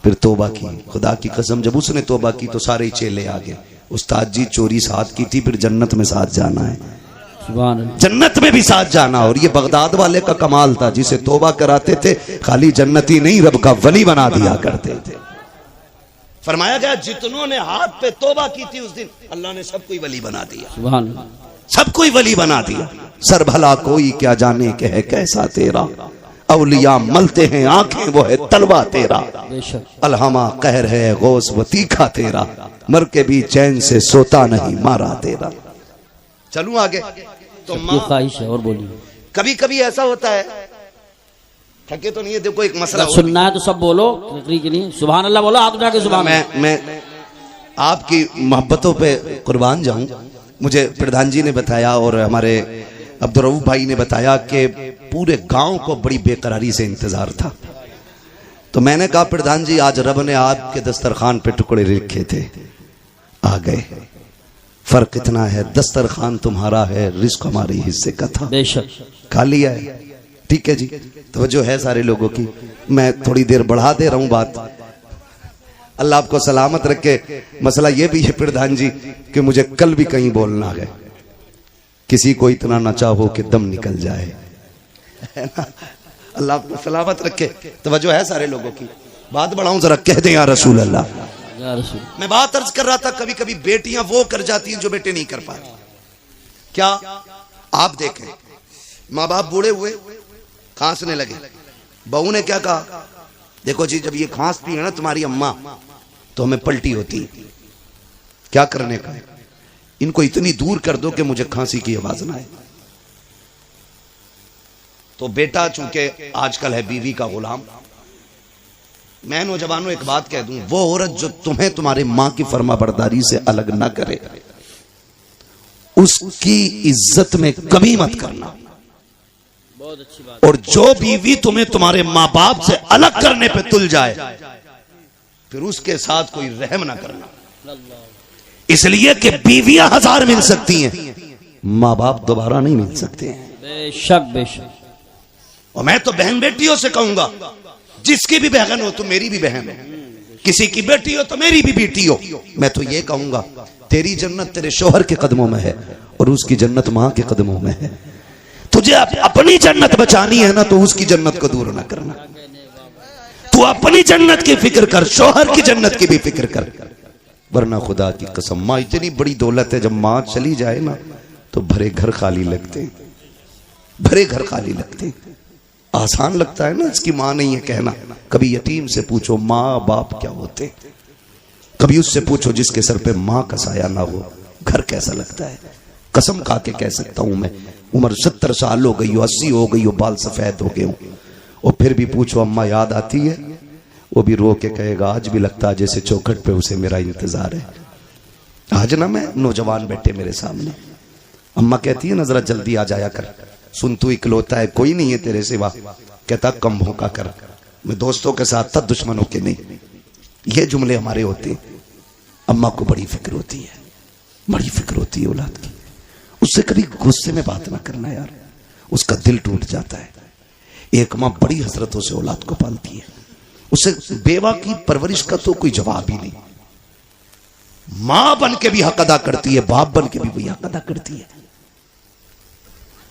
फिर तौबा की। खुदा की कसम जब उसने तौबा की तो सारे चेले आ गए। उस्ताद जी चोरी साथ की थी, फिर जन्नत में साथ जाना है, जन्नत में भी साथ जाना। और ये बगदाद वाले का कमाल था, जिसे तौबा कराते थे खाली जन्नती नहीं रब का वली बना दिया करते थे। फरमाया गया जितनों ने हाथ पे तौबा की थी उस दिन अल्लाह ने सबको ही वली बना दिया, सबको ही वली बना दिया। सर भला कोई क्या जाने के है कैसा तेरा, औलिया मलते हैं आंखें वो है तलवा तेरा। अलहमा कहर है गौस वो तीखा तेरा, मर के भी चैन से सोता नहीं मारा तेरा। चलूं आगे तो ख्वाहिश है। और बोलिए। कभी कभी ऐसा होता है, थके तो नहीं है, देखो एक मसला सुनना है तो सब बोलो, के नहीं सुभान अल्लाह बोलो, आप जाके सुभान। मैं आपकी मोहब्बतों पे कुर्बान जाऊं। मुझे प्रधान जी ने बताया और हमारे अब्दुल रऊफ भाई ने बताया कि पूरे गांव को बड़ी बेकरारी से इंतजार था। तो मैंने कहा प्रधान जी आज रब ने आपके दस्तरखान पे टुकड़े रखे थे, आ गए। फर्क इतना है दस्तरखान तुम्हारा है, रिस्क हमारे हिस्से का था, बेशक खा लिया है। ठीक है जी, तवज्जो है सारे लोगों की। मैं थोड़ी देर बढ़ा दे रहा हूं बात, अल्लाह आपको सलामत रखे। मसला ये भी है प्रधान जी कि मुझे कल भी कहीं बोलना है, किसी को इतना न चाहो कि दम निकल जाए, है ना? अल्लाह आपको सलामत रखे। तवज्जो है सारे लोगों की। बात बढ़ाऊं जरा, कह दें या रसूल अल्लाह। मैं बात अर्ज कर रहा था, कभी कभी बेटियां वो कर जाती हैं जो बेटे नहीं कर पाते। क्या आप देखें, माँ बाप बूढ़े हुए, खांसने लगे, बहू ने क्या कहा, देखो जी जब ये खांसती है ना तुम्हारी अम्मा तो हमें पलटी होती है, क्या करने का, इनको इतनी दूर कर दो कि मुझे खांसी की आवाज ना आए। तो बेटा चूंकि आजकल है बीवी का गुलाम, मैं नौजवानों एक बात कह दूं, वो औरत जो तुम्हें तुम्हारे मां की फरमाबरदारी से अलग ना करे उसकी इज्जत में कमी मत करना। बहुत अच्छी बात। और जो बीवी तुम्हें तुम्हारे मां बाप से अलग करने पे तुल जाए फिर उसके साथ कोई रहम ना करना, इसलिए कि बीवियां 1000 मिल सकती हैं, मां बाप दोबारा नहीं मिल सकते हैं। बेशक बेशक। और मैं तो बहन बेटियों से कहूंगा, जिसकी भी बहन हो तो मेरी भी बहन हो, किसी की बेटी हो तो मेरी भी बेटी हो। मैं तो ये कहूंगा तेरी जन्नत तेरे शोहर के कदमों में है और उसकी जन्नत मां के कदमों में है। तुझे अपनी जन्नत बचानी है ना तो उसकी जन्नत को दूर ना करना। तू अपनी जन्नत की फिक्र कर, शोहर की जन्नत की भी फिक्र कर, वरना खुदा की कसम मां इतनी बड़ी दौलत है, जब मां चली जाए ना तो भरे घर खाली लगते हैं, भरे घर खाली लगते हैं। आसान लगता है ना इसकी मां नहीं है कहना, कभी यतीम से पूछो मां बाप क्या होते, कभी उससे पूछो जिसके सर पे मां का साया ना हो, घर कैसा लगता है। कसम खा के कह सकता हूं मैं, उम्र 70 साल हो गई हो, 80 हो गई हो, बाल सफेद हो गए हो, और फिर भी पूछो अम्मा याद आती है, वो भी रो के कहेगा आज भी लगता है जैसे चौखट पे उसे मेरा इंतजार है। आज ना मैं नौजवान बैठे मेरे सामने, अम्मा कहती है ना जरा जल्दी आ जाया कर, सुन तू इकलौता है, कोई नहीं है तेरे सिवा। कहता कम भौंका कर, मैं दोस्तों के साथ था दुश्मनों के नहीं। ये जुमले हमारे होते हैं। अम्मा को बड़ी फिक्र होती है, बड़ी फिक्र होती है औलाद की। उससे कभी गुस्से में बात ना करना यार, उसका दिल टूट जाता है। एक माँ बड़ी हसरतों से औलाद को पालती है, उसे बेवा की परवरिश का तो कोई जवाब ही नहीं। मां बन के भी हक अदा करती है, बाप बन के भी वही हक अदा करती है।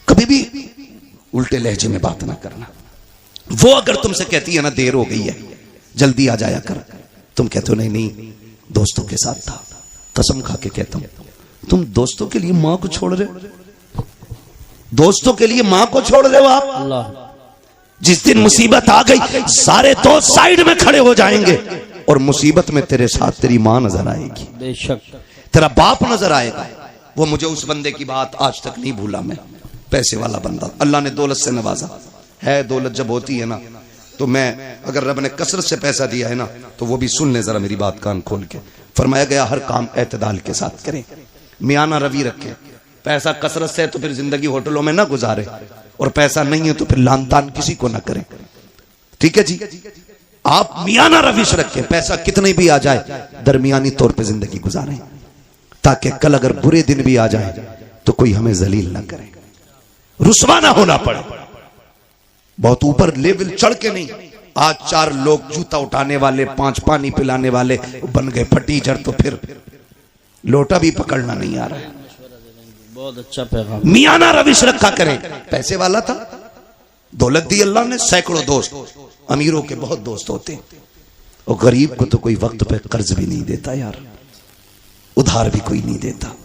कभी भी उल्टे लहजे में बात ना करना। वो अगर तुमसे कहती है ना देर हो गई है जल्दी आ जाया कर, तुम कहते हो नहीं नहीं दोस्तों के साथ था, कसम खा के कहता हूं तुम दोस्तों के लिए मां को छोड़ रहे हो, दोस्तों के लिए मां को छोड़ रहे हो आप। अल्लाह। जिस दिन मुसीबत आ गई सारे दोस्त साइड में खड़े हो जाएंगे और मुसीबत में तेरे साथ तेरी मां नजर आएगी, बेशक तेरा बाप नजर आएगा। वो मुझे उस बंदे की बात आज तक नहीं भूला मैं, पैसे वाला बंदा, अल्लाह ने दौलत से नवाजा है। दौलत जब होती है ना तो मैं, अगर रब ने कसरत से पैसा दिया है ना तो वो भी सुन ले जरा मेरी बात कान खोल के। फरमाया गया हर काम एतदाल के साथ करें, मियाना रवि रखें। पैसा कसरत से है तो फिर जिंदगी होटलों में ना गुजारे, और पैसा नहीं है तो फिर लान तान किसी को ना करें। ठीक है जी, आप मियाना रविश रखें, पैसा कितने भी आ जाए दरमियानी तौर पे जिंदगी गुजारें, ताकि कल अगर बुरे दिन भी आ जाए तो कोई हमें जलील ना करे, रुस्वा ना होना पड़े। बहुत ऊपर लेवल चढ़ के नहीं। आज 4 लोग जूता उठाने वाले, 5 पानी पिलाने वाले बन गए फटीचर, तो फिर लोटा भी पकड़ना नहीं आ रहा है। बहुत अच्छा पैगाम। मियाना रविश रखा करें। पैसे वाला था, दौलत दी अल्लाह ने, सैकड़ों दोस्त, अमीरों के बहुत दोस्त होते हैं, और गरीब को तो कोई वक्त पे कर्ज भी नहीं देता यार, उधार भी कोई नहीं देता।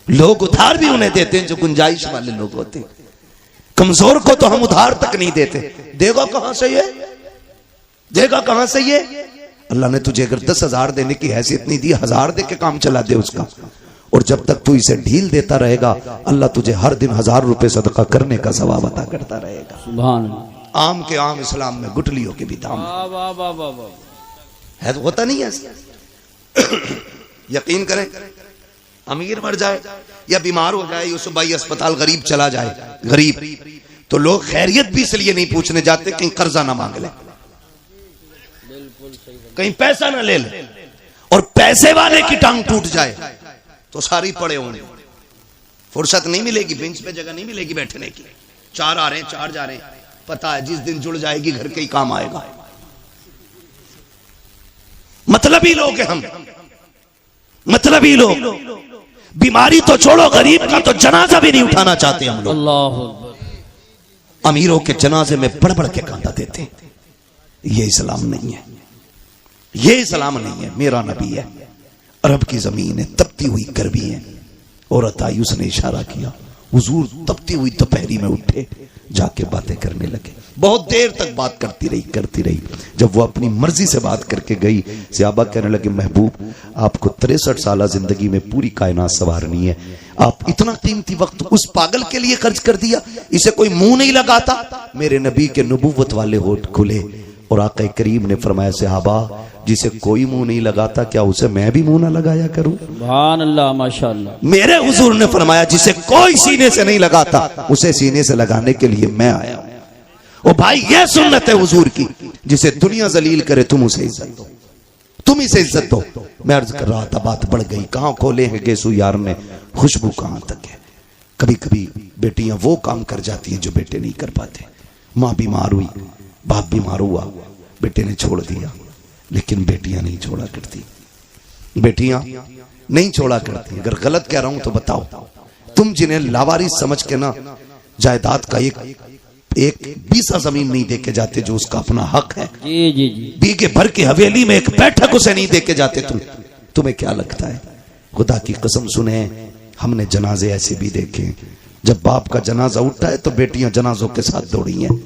लोग उधार भी उन्हें देते हैं जो गुंजाइश वाले लोग होते हैं, कमजोर को तो हम उधार तक नहीं देते। देगा कहां से ये, देगा कहां से ये। अल्लाह ने तुझे अगर 10,000 देने की हैसियत नहीं दी, 1000 दे के काम चला दे उसका, और जब तक तू इसे ढील देता रहेगा अल्लाह तुझे हर दिन 1000 रुपए सदका करने का सवाब अता करता रहेगा। सुभान अल्लाह। आम के आम इस्लाम में गुटलियों के भी दाम वाह वाह वाह वाह वाह। है, तो होता नहीं है यकीन करें, अमीर मर जाए या बीमार हो जाए, यूसुफ भाई अस्पताल, गरीब चला जाए, गरीब, तो लोग खैरियत भी इसलिए नहीं पूछने जाते कहीं कर्जा ना मांग ले, कहीं पैसा ना ले ले, और पैसे वाले की टांग टूट जाए तो सारी पड़े होंगे, फुर्सत नहीं मिलेगी, बेंच पे जगह नहीं मिलेगी बैठने की। 4 आ रहे हैं, 4 जा रहे हैं, पता है जिस दिन जुड़ जाएगी घर के ही काम आएगा। मतलबी लोग हैं हम, मतलबी लोग। बीमारी तो छोड़ो, गरीब का तो जनाजा भी नहीं उठाना चाहते हम लोग। अल्लाह अकबर। अमीरों के जनाजे में बढ़ बढ़ के कांटा देते हैं। ये इस्लाम नहीं है, ये इस्लाम नहीं है। मेरा नबी है, अरब की जमीन है, तपती हुई गर्मी है, औरत आई, उसने इशारा किया, हुजूर तपती हुई दोपहरी में उठे, जाके बातें करने लगे। बहुत देर तक बात करती रही। जब वो अपनी मर्जी से बात करके गई, सहाबा कहने लगे, महबूब आपको 63 साल जिंदगी में पूरी कायनात संवारनी है, आप इतना कीमती वक्त उस पागल के लिए खर्च कर दिया, इसे कोई मुंह नहीं लगाता। मेरे नबी के नबूवत वाले होठ खुले और आका करीम ने फरमाया, सहाबा जिसे कोई मुंह नहीं लगाता क्या उसे मैं भी मुंह ना लगाया करूं? सुभान अल्लाह, माशाअल्लाह। मेरे हुजूर ने फरमाया, जिसे कोई सीने से नहीं लगाता उसे सीने से लगाने के लिए मैं आया हूं। ओ भाई, यह सुन्नत है हुजूर की, जिसे दुनिया जलील करे तुम उसे इज्जत दो, तुम इसे इज्जत दो। मैं अर्ज कर रहा था, बात बढ़ गई। कहां खोले हैं गेसू यार ने, खुशबू कहां तक है। कभी कभी बेटियां वो काम कर जाती हैं जो बेटे नहीं कर पाते। माँ बीमार हुई, बाप बीमार हुआ, बेटे ने छोड़ दिया, लेकिन बेटियां नहीं छोड़ा करती, बेटियां नहीं छोड़ा करती। अगर गलत कह रहा हूं तो बताओ, तुम जिन्हें लावारिस समझ के ना जायदाद का एक बीसा जमीन नहीं देके जाते जो उसका अपना हक है, जी जी जी, बीघे भर की हवेली में एक बैठक उसे नहीं देके जाते, तुम्हें क्या लगता है? खुदा की कसम सुने, हमने जनाजे ऐसे भी देखे, जब बाप का जनाजा उठता है तो बेटियां जनाजों के साथ दौड़ी हैं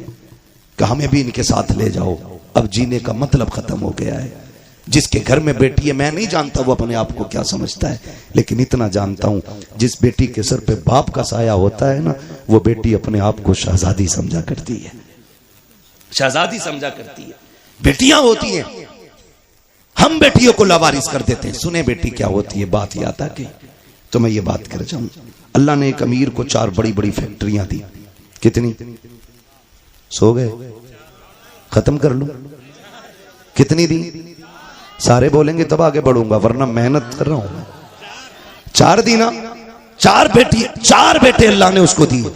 कि हमें भी इनके साथ ले जाओ। अब जीने का मतलब खत्म हो गया है। जिसके घर में बेटी है, मैं नहीं जानता वो अपने आप को क्या समझता है, लेकिन इतना जानता हूं, जिस बेटी के सर पे बाप का साया होता है ना, वो बेटी अपने आप को शहजादी समझा करती है, शहजादी समझा करती है। बेटियां होती हैं, हम बेटियों को लावारिस कर देते हैं। सुने बेटी क्या होती है, बात याद आ गई तो मैं ये बात कर जाऊं। अल्लाह ने एक अमीर को 4 बड़ी बड़ी फैक्ट्रियां दी। कितनी? सो गए? खत्म कर लो। कितनी दी? सारे बोलेंगे तब आगे बढ़ूंगा, वरना मेहनत कर रहा हूं। 4 दी ना? 4 बेटे अल्लाह ने उसको दिए,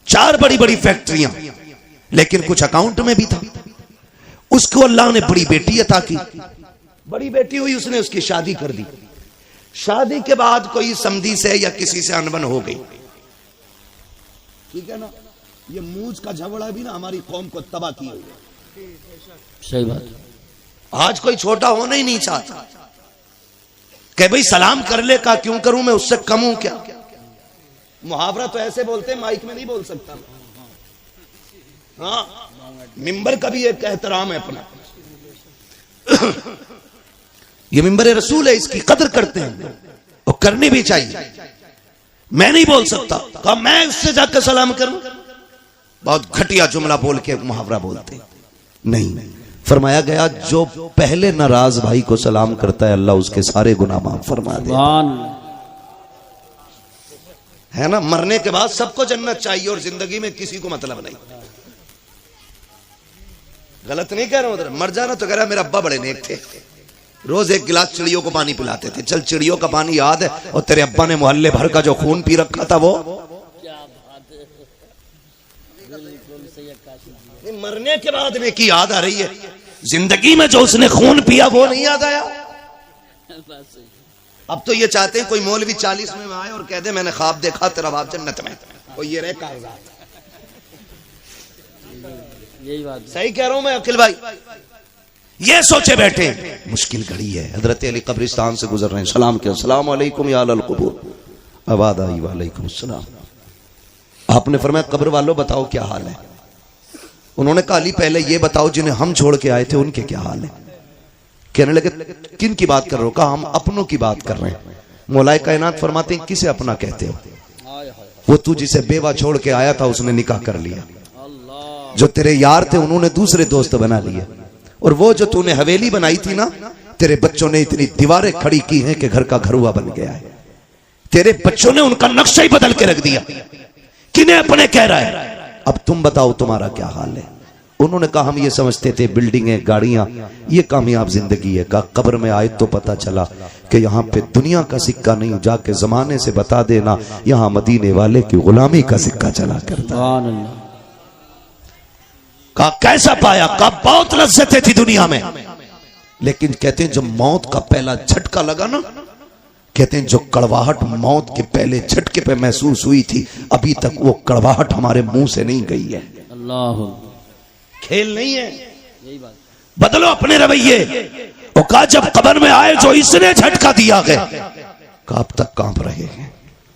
4 बड़ी बड़ी फैक्ट्रियां, लेकिन कुछ अकाउंट में भी था। उसको अल्लाह ने बड़ी बेटी अता की। बड़ी बेटी हुई, उसने उसकी शादी कर दी। शादी के बाद कोई समधी से या किसी से अनबन हो गई, ठीक है ना? ये मूंछ का झगड़ा भी ना हमारी कौम को तबाह की हुई है। सही बात। आज कोई छोटा होना ही नहीं चाहता, कह भाई सलाम कर ले, का क्यों करूं मैं, उससे कम हूं क्या? मुहावरा तो ऐसे बोलते हैं, माइक में नहीं बोल सकता। हाँ, मिंबर का भी एक एहतराम है अपना। ये मिंबर रसूल है, इसकी कदर करते हैं और करनी भी चाहिए। मैं नहीं बोल सकता, कहा मैं उससे जाकर सलाम करूं, बहुत घटिया जुमला बोल के मुहावरा बोलते नहीं। फरमाया गया, जो पहले नाराज भाई को सलाम करता है, अल्लाह उसके सारे गुनाह माफ फरमा देता है ना। मरने के बाद सबको जन्नत चाहिए और जिंदगी में किसी को मतलब नहीं। गलत नहीं कह रहा हूं, मर जाना तो कह रहा मेरे अब्बा बड़े नेक थे, रोज 1 गिलास चिड़ियों को पानी पिलाते थे। चल, चिड़ियों का पानी याद है, और तेरे अब्बा ने मोहल्ले भर का जो खून पी रखा था वो। मरने के बाद में की याद आ रही है, जिंदगी में जो उसने खून पिया वो नहीं याद आया। अब तो ये चाहते हैं कोई मौलवी 40 में आए और कह दे मैंने ख्वाब देखा तेरा बाप जन्नत में, और ये रहे कागजात। यही बात सही कह रहा हूं मैं अखिल भाई? ये सोचे बैठे, मुश्किल घड़ी है। हजरत अली कब्रिस्तान से गुजर रहे हैं, सलाम किया, अस्सलाम वालेकुम या अहल क़ुबूर। आवाज़ आई, वालेकुम अस्सलाम। आपने फरमाया, कब्र वालों बताओ क्या हाल है? उन्होंने कहा, अली पहले ये बताओ जिन्हें हम छोड़ के आए थे उनके क्या हाल है? कहने लगे, किन की बात कर रहे हो? कहा, हम अपनों की बात कर रहे हैं। मौलाए कायनात फरमाते हैं, किसे अपना कहते हो? वो तू जिसे बेवा छोड़ के आया था उसने निकाह कर लिया, जो तेरे यार थे उन्होंने दूसरे दोस्त बना लिए, और वो जो तूने हवेली बनाई थी ना, तेरे बच्चों ने इतनी दीवारें खड़ी की हैं कि घर का घरुआ बन गया है। तेरे बच्चों ने उनका नक्शा ही बदल के रख दिया। किन्हें अपने कह रहा है? अब तुम बताओ तुम्हारा क्या हाल है? उन्होंने कहा, हम ये समझते थे बिल्डिंगें गाड़ियां ये कामयाब जिंदगी है। कहा, कब्र में आए तो पता चला कि यहाँ पे दुनिया का सिक्का नहीं, जाके जमाने से बता देना यहाँ मदीने वाले की गुलामी का सिक्का चला करता। कहा, कैसा पाया? कहा, बहुत लज्जतें थी दुनिया में, लेकिन कहते हैं जब मौत का पहला झटका लगा ना, कहते हैं जो कड़वाहट मौत के पहले झटके पे महसूस हुई थी, अभी तक वो कड़वाहट हमारे मुंह से नहीं गई है। अल्लाह, खेल नहीं है। यही बात, बदलो अपने रवैये। कहा, जब कब्र में आए जो इसने झटका दिया गया, कहा अब तक कांप रहे हैं।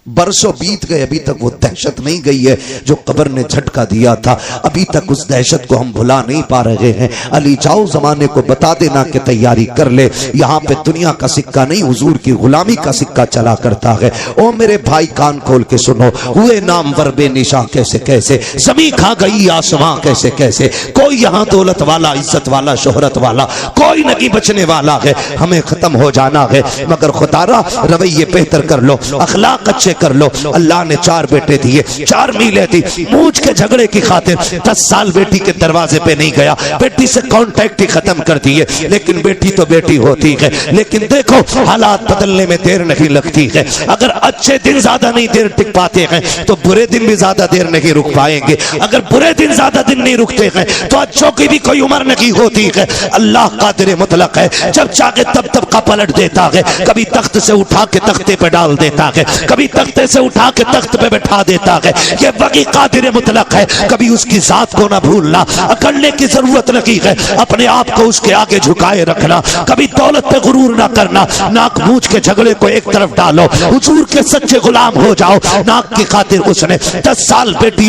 बरसों बीत गए, अभी तक वो दहशत नहीं गई है जो कब्र ने झटका दिया था। अभी तक उस दहशत को हम भुला नहीं पा रहे हैं। अली जाओ जमाने को बता देना कि तैयारी कर ले, यहाँ पे दुनिया का सिक्का नहीं हुजूर की गुलामी का सिक्का चला करता है। ओ मेरे भाई कान खोल के सुनो, हुए नाम वरबे निशा कैसे कैसे, जमी खा गई आसमां कैसे कैसे। कोई यहाँ दौलत वाला, इज्जत वाला, शोहरत वाला कोई नहीं बचने वाला है। हमें खत्म हो जाना है, मगर खुदारा रवैये बेहतर कर लो, अखलाक अच्छे कर लो। अल्लाह ने 4 बेटे दिए, 4 मीलें दी। मूछ के झगड़े की खातिर 10 साल बेटी के दरवाजे पे नहीं गया, बेटी से कांटेक्ट ही खत्म कर दिए। लेकिन बेटी तो बेटी होती है। लेकिन देखो हालात बदलने में देर नहीं लगती है। अगर अच्छे दिन ज्यादा नहीं देर टिक पाते हैं तो बुरे दिन भी ज्यादा देर नहीं रुक पाएंगे। अगर बुरे दिन ज्यादा दिन नहीं रुकते हैं तो अच्छों की भी कोई उम्र नहीं होती है। अल्लाह कादिर मुतलक है, जब चाहे तब तब का पलट देता है। कभी तख्त से उठा के तख्ते पे डाल देता है, कभी तख्ते से उठा के तख्त पे बैठा देता है। ये वही कादिर मुतलक है। कभी उसकी जात को ना भूलना, अकड़ने की जरूरत नहीं है। अपने आप को उसके आगे झुकाए रखना, कभी दौलत पे गुरूर ना करना। नाक मूछ के झगड़े को एक तरफ डालो, हुजूर के सच्चे गुलाम हो जाओ। नाक की खातिर उसने 10 साल बेटी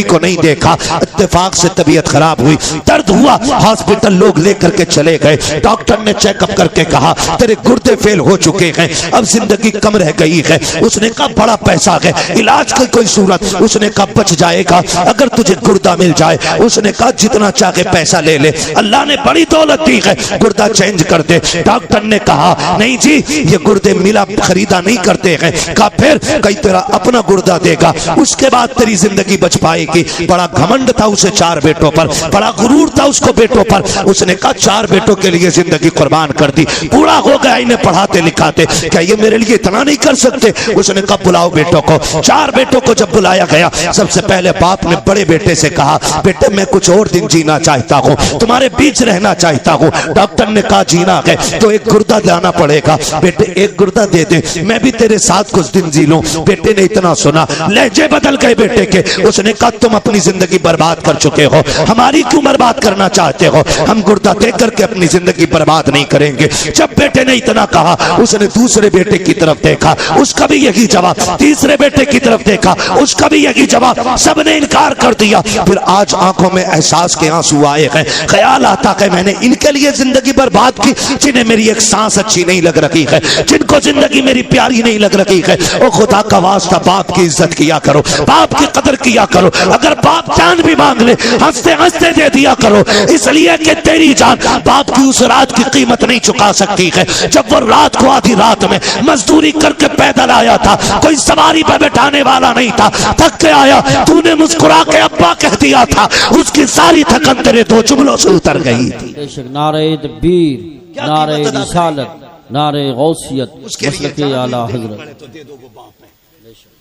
को नहीं देखा। इत्तेफाक से तबीयत खराब हुई, दर्द हुआ, हॉस्पिटल लोग लेकर के चले गए। डॉक्टर ने चेकअप करके कहा तेरे गुर्दे फेल हो चुके हैं, अब जिंदगी कम रह गई है। उसने कहा बड़ा पैसा है, इलाज की कोई सूरत? उसने कहा बच जाएगा अगर तुझे गुर्दा मिल जाए। उसने कहा जितना चाहे पैसा ले ले, अल्लाह ने बड़ी दौलत दी है, गुर्दा चेंज कर दे। डॉक्टर ने कहा नहीं जी, ये गुर्दे मिला खरीदा नहीं करते हैं। कहा फिर? कहीं तेरा अपना गुर्दा देगा, उसके बाद तेरी जिंदगी बच पाएगी। बड़ा घमंड था उसे 4 बेटों पर, बड़ा गुरूर था उसको बेटों पर। उसने कहा 4 बेटों के लिए जिंदगी कुर्बान कर दी, पूरा हो गया इन्हें पढ़ाते लिखाते, क्या ये मेरे लिए इतना नहीं कर सकते? उसने कहा बुलाओ बेटों को। 4 बेटों को जब बुलाया गया, सबसे पहले बाप ने बड़े बेटे से कहा बेटे मैं कुछ और दिन जीना चाहता हूँ, तुम्हारे बीच रहना चाहता हूँ। डॉक्टर ने कहा जीना है तो एक गुर्दा लाना पड़ेगा। बेटे एक गुर्दा दे दे, मैं भी तेरे साथ कुछ दिन जी लूं। बेटे ने इतना सुना, लहजे बदल गए बेटे के। उसने कहा तुम अपनी जिंदगी बर्बाद कर चुके हो, हमारी क्यों बर्बाद करना चाहते हो? हम गुर्दा दे करके अपनी जिंदगी बर्बाद नहीं करेंगे। जब बेटे ने इतना कहा, उसने दूसरे बेटे की तरफ देखा, उसका भी यही जवाब। तीसरे बेटे की तरफ देखा, उसका भी यही जवाब। सबने इनकार कर दिया। फिर आज आंखों में एहसास के आंसू आए हैं। ख्याल आता है मैंने इनके लिए जिंदगी बर्बाद की, जिन्हें मेरी एक सांस अच्छी नहीं लग रही है, जिनको जिंदगी मेरी प्यारी नहीं लग रही है। ओ खुदा का वास्ता, बाप की इज्जत किया करो, बाप की कदर किया करो। अगर बाप जान भी मांग ले, हंसते हंसते दे दिया करो, इसलिए कि तेरी जान बाप की उस रात की कीमत नहीं चुका सकती है। जब वो रात को आधी रात में मजदूरी करके पैदल आया था, कोई सवारी पर बैठाने वाला नहीं था, थक के आया, तूने मुस्कुरा के अब्बा कह दिया था, उसकी सारी थकन तेरे 2 जुमलों से उतर गई थी। नारे तकबीर, नारे रिसालत, नारे गौसियत, मसलके आला हजरत।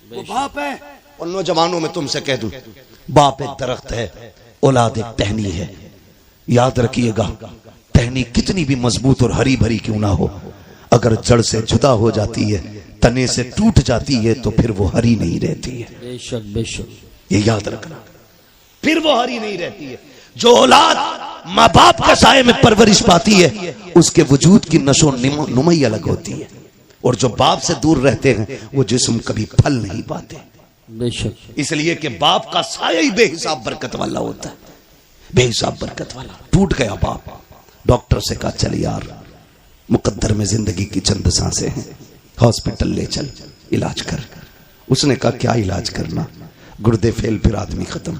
वो बाप है। और नौजवानों में तुमसे कह दूं, बाप एक दरख्त है, औलाद एक टहनी है। याद रखिएगा, टहनी कितनी भी मजबूत और हरी भरी क्यों ना हो, अगर जड़ से जुदा हो जाती है, तने से टूट जाती है, तो फिर वो हरी नहीं रहती है। बेशक बेशक, ये याद रखना, फिर वो हरी नहीं रहती है। जो औलाद माँ बाप का साये में परवरिश पाती है, उसके वजूद की नशो नुमाई अलग होती है। और जो बाप से दूर रहते हैं, वो जिस्म कभी फल नहीं पाते। बेशक, इसलिए कि बाप का साया ही बेहिसाब बरकत वाला होता है, बेहिसाब बरकत वाला। टूट गया बाप, डॉक्टर से कहा चल यार, मुकद्दर में जिंदगी की चंद सांसें हैं, हॉस्पिटल ले चल, इलाज कर। उसने कहा क्या इलाज करना? गुर्दे फेल, फिर आदमी खत्म।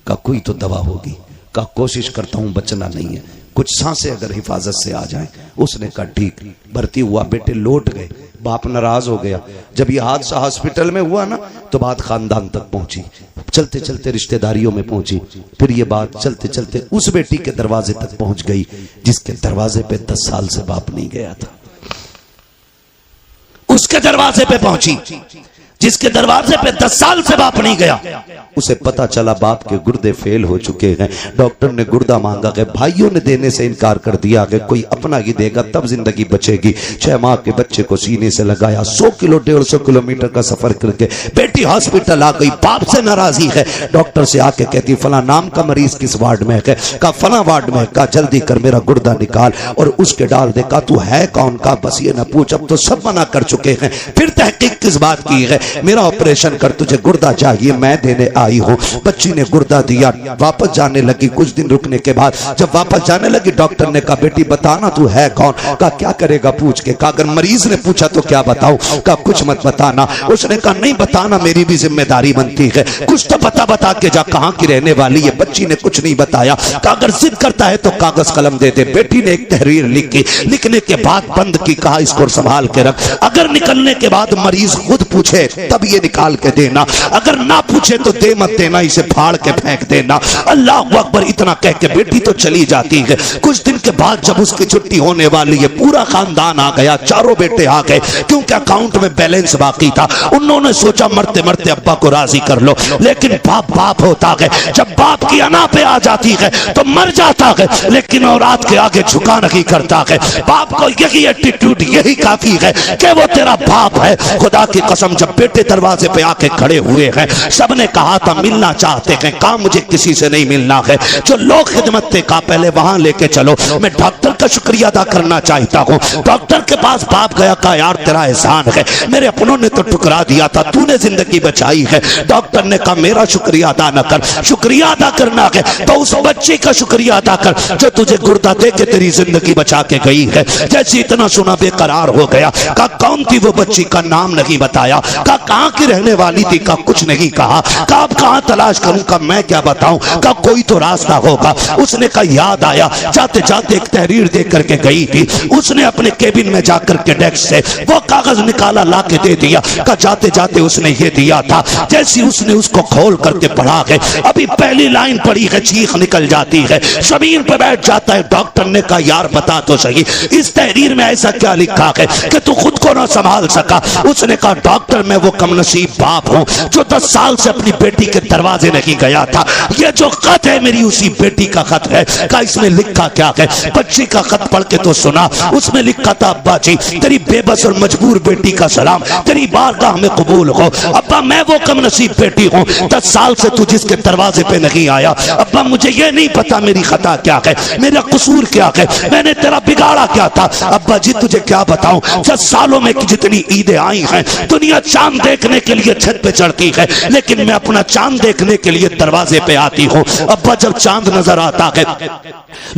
कहा कोई तो दवा होगी। कहा कोशिश करता हूं, बचना नहीं है, कुछ सांसें अगर हिफाजत से आ जाएं। उसने कहा ठीक। भर्ती हुआ, बेटे लौट गए। बाप नाराज हो गया। जब ये हादसा हॉस्पिटल में हुआ ना, तो बात खानदान तक पहुंची, चलते चलते रिश्तेदारियों में पहुंची, फिर ये बात चलते चलते उस बेटी के दरवाजे तक पहुंच गई जिसके दरवाजे पे 10 साल से बाप नहीं गया था। उसके दरवाजे पे पहुंची जिसके दरवाजे पे 10 साल से बाप नहीं गया। उसे पता चला बाप के गुर्दे फेल हो चुके हैं। डॉक्टर ने गुर्दा मांगा है, भाइयों ने देने से इनकार कर दिया कि कोई अपना ही देगा तब जिंदगी बचेगी। 6 माह के बच्चे को सीने से लगाया, 100 किलो 150 किलोमीटर का सफर करके बेटी हॉस्पिटल आ गई। बाप से नाराजगी है। डॉक्टर से आके कहती फला नाम का मरीज किस वार्ड में है? कहा फला वार्ड में। कहा जल्दी कर मेरा गुर्दा निकाल और उसके डाल दे। कहा तू है कौन? का बस ये ना पूछ, अब तो सब मना कर चुके चुके हैं। फिर तहकीक किस बात की है, मेरा ऑपरेशन कर, तुझे गुर्दा चाहिए, मैं देने आई हूँ। बच्ची ने गुर्दा दिया, वापस जाने लगी। कुछ दिन रुकने के बाद जब वापस जाने लगी, डॉक्टर ने कहा बेटी बताना तू है कौन। कहा क्या करेगा पूछ के। कहा अगर मरीज ने पूछा तो क्या बताऊं। कहा कुछ मत बताना। उसने कहा नहीं बताना, मेरी भी जिम्मेदारी बनती है, कुछ तो बता के जा, कहाँ की रहने वाली है। बच्ची ने कुछ नहीं बताया। कहा अगर जिद करता है तो कागज कलम दे दे। बेटी ने एक तहरीर लिखी, लिखने के बाद बंद की, कहा इसको संभाल के रख, अगर निकलने के बाद मरीज खुद पूछे तब ये निकाल के देना, अगर ना पूछे तो दे मत देना, इसे फाड़ के फेंक देना। अल्लाह अकबर। इतना कह के बेटी तो चली जाती है। कुछ दिन के बाद जब उसकी छुट्टी होने वाली है, पूरा खानदान आ गया, चारों बेटे आ गए, क्योंकि अकाउंट में बैलेंस बाकी था। उन्होंने सोचा मरते मरते अब्बा को राजी कर लो, लेकिन बाप बाप होता है, जब बाप की अना पे आ जाती है तो मर जाता है, लेकिन औलाद के आगे झुका नहीं करता है। बाप को यही एटीट्यूड, यही काफी है कि वो तेरा बाप है। खुदा की कसम जब बेटे दरवाजे पे आके खड़े हुए हैं, सबने कहा था मिलना चाहते हैं, कहा मुझे किसी से नहीं मिलना है। जो लोग खिदमत थे, कहा पहले वहां लेके चलो, मैं डॉक्टर का शुक्रिया अदा करना चाहता हूँ। डॉक्टर के पास बाप गया, कहा यार तेरा एहसान है, मेरे अपनों ने तो ठुकरा दिया था, तूने जिंदगी बचाई है। डॉक्टर ने कहा मेरा शुक्रिया अदा न कर, शुक्रिया अदा करना है तो उस बच्ची का शुक्रिया अदा कर जो तुझे गुर्दा दे के तेरी जिंदगी बचा के गई है। जैसे इतना सुना बेकरार हो गया। कहा कौन थी वो बच्ची, का नाम नहीं बताया। कहा कहाँ की रहने वाली थी, का कुछ नहीं कहा। कहा अब कहाँ तलाश करूं, का मैं क्या बताऊं, का कोई तो रास्ता होगा। उसने कहा याद आया, जाते जाते एक तहरीर दे करके गई थी। उसने अपने केबिन में जाकर के डेस्क से वो कागज निकाला, ला के दे दिया। का जाते जाते उसने ये दिया था। जैसी उसने उसको खोल करके पढ़ा है, अभी पहली लाइन पढ़ी है, चीख निकल जाती है, जमीन पे बैठ जाता है। डॉक्टर ने कहा यार बता तो सही, इस तहरीर में ऐसा क्या लिखा है कि तू खुद को ना संभाल सका। उसने कहा डॉक्टर मैं वो कमनसीब बाप हूँ जो 10 साल से अपनी बेटी के दरवाजे नहीं गया था। ये जो खत है मेरी उसी बेटी का खत है। का इसमें लिखा क्या है, बच्ची का खत पढ़ के तो सुना। उसमें लिखा था अब्बा जी तेरी बेबस और मजबूर बेटी का सलाम, तेरी बारगाह में कबूल हो। अब्बा मैं वो कमनसीब बेटी हूँ, 10 साल से तू जिसके दरवाजे पे नहीं आया। अब्बा मुझे ये नहीं पता मेरी खता क्या है, मेरा कसूर क्या है, मैंने तेरा बिगाड़ा क्या था। अब्बा जी तुझे क्या बताऊं, 10 सालों में जितनी ईदें आई हैं, दुनिया चांद देखने के लिए छत पे चढ़ती है, लेकिन मैं अपना चांद देखने के लिए दरवाजे पे आती हूँ। अब्बा जब चांद नजर आता है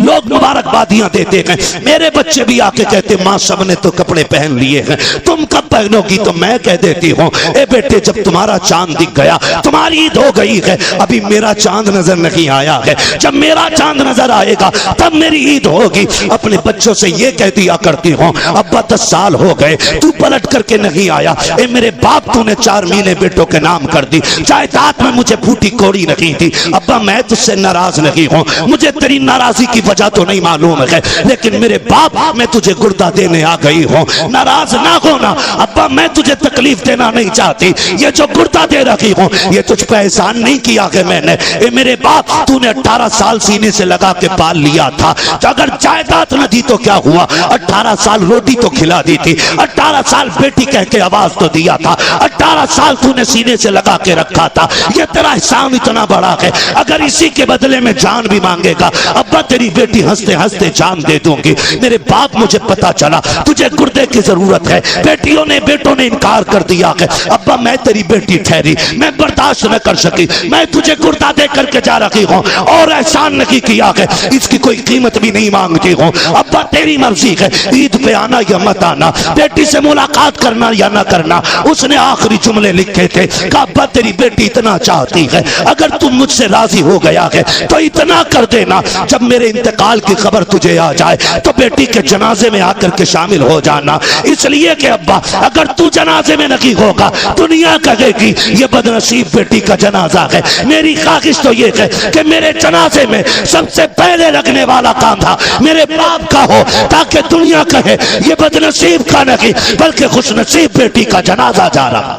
लोग मुबारकबादियां देते हैं, मेरे बच्चे भी आके कहते माँ सबने तो कपड़े पहन लिए हैं, तुम कब पहनोगी। तो मैं कह देती हूँ ए बेटे जब तुम्हारा चांद दिख गया, तुम्हारी ईद हो गई है, अभी मेरा चांद नजर नहीं आया है, जब मेरा चांद नजर आएगा तब मेरी ईद होगी। अपने बच्चों से ये कह दिया करती हूँ अब्बा 10 साल हो गए तू पलट करके नहीं आया, ए मेरे बाप तूने 4 महीने बेटों के नाम कर दी, जायदाद में मुझे फूटी कोड़ी नहीं थी। अब्बा मैं तुझसे नाराज नहीं हूँ, मुझे तेरी नाराजगी की वजह तो नहीं मालूम है, लेकिन मेरे बाप मैं तुझे गुर्दा देने आ गई हूँ, नाराज ना होना। अब्बा मैं तुझे तकलीफ देना नहीं चाहती, ये जो गुर्दा दे रखी हूँ ये तुझ पे एहसान नहीं किया है मैंने। ए मेरे बाप तूने 18 साल सीने से लगा के पाल लिया था, तो अगर जायदाद न दी तो क्या हुआ, 18 साल रोटी तो खिला दी थी, 18 साल बेटी कह के आवाज तो दिया था, 18 साल तूने सीने से लगा के रखा था, ये तेरा एहसान इतना बड़ा है, अगर इसी के बदले में जान भी मांगेगा अब्बा तेरी बेटी हंसते हंसते जान दे दूंगी। मेरे बाप मुझे पता चला तुझे गुर्दे की जरूरत है, बेटियों ने बेटों ने इनकार कर दिया है, अब्बा मैं तेरी बेटी ठहरी, मैं बर्दाश्त न कर सकी, मैं तुझे गुर्दा दे करके जा रही हूँ और एहसान नहीं किया है, इसकी कोई कीमत भी नहीं मांगती हूँ। अब्बा तेरी मर्जी है, ईद पे आना या मत आना, बेटी से मुलाकात करना या ना करना। उसने आखिरी जुमले लिखे थे, अब्बा तेरी बेटी इतना चाहती है, अगर तुम मुझसे राजी हो गया है तो इतना कर देना, जब मेरे इंतकाल की खबर तुझे आ जाए तो बेटी के जनाजे में आकर के शामिल हो जाना, इसलिए कि अब्बा अगर तू जनाजे में नहीं होगा दुनिया कहेगी ये बदनसीब बेटी का जनाजा है। मेरी ख्वाहिश तो ये है कि मेरे जनाजे में सबसे पहले लगने वाला काम था मेरे बाप का हो, ताकि दुनिया कहे ये बदनसीब का नहीं बल्कि खुशनसीब बेटी का जनाजा जा रहा।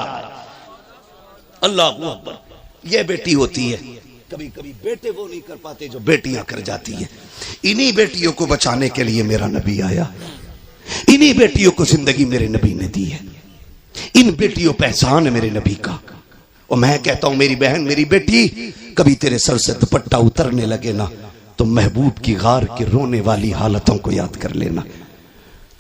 अल्लाह अकबर। ये बेटी होती है, कभी कभी बेटे वो नहीं कर पाते जो बेटियां कर जाती है। इन्हीं बेटियों को बचाने के लिए मेरा नबी आया, इन्हीं बेटियों को जिंदगी मेरे नबी ने दी है, इन बेटियों पे एहसान है मेरे नबी का। और मैं कहता हूं मेरी बहन मेरी बेटी कभी तेरे सर से दुपट्टा उतरने लगे ना तो महबूब की गार के रोने वाली हालतों को याद कर लेना।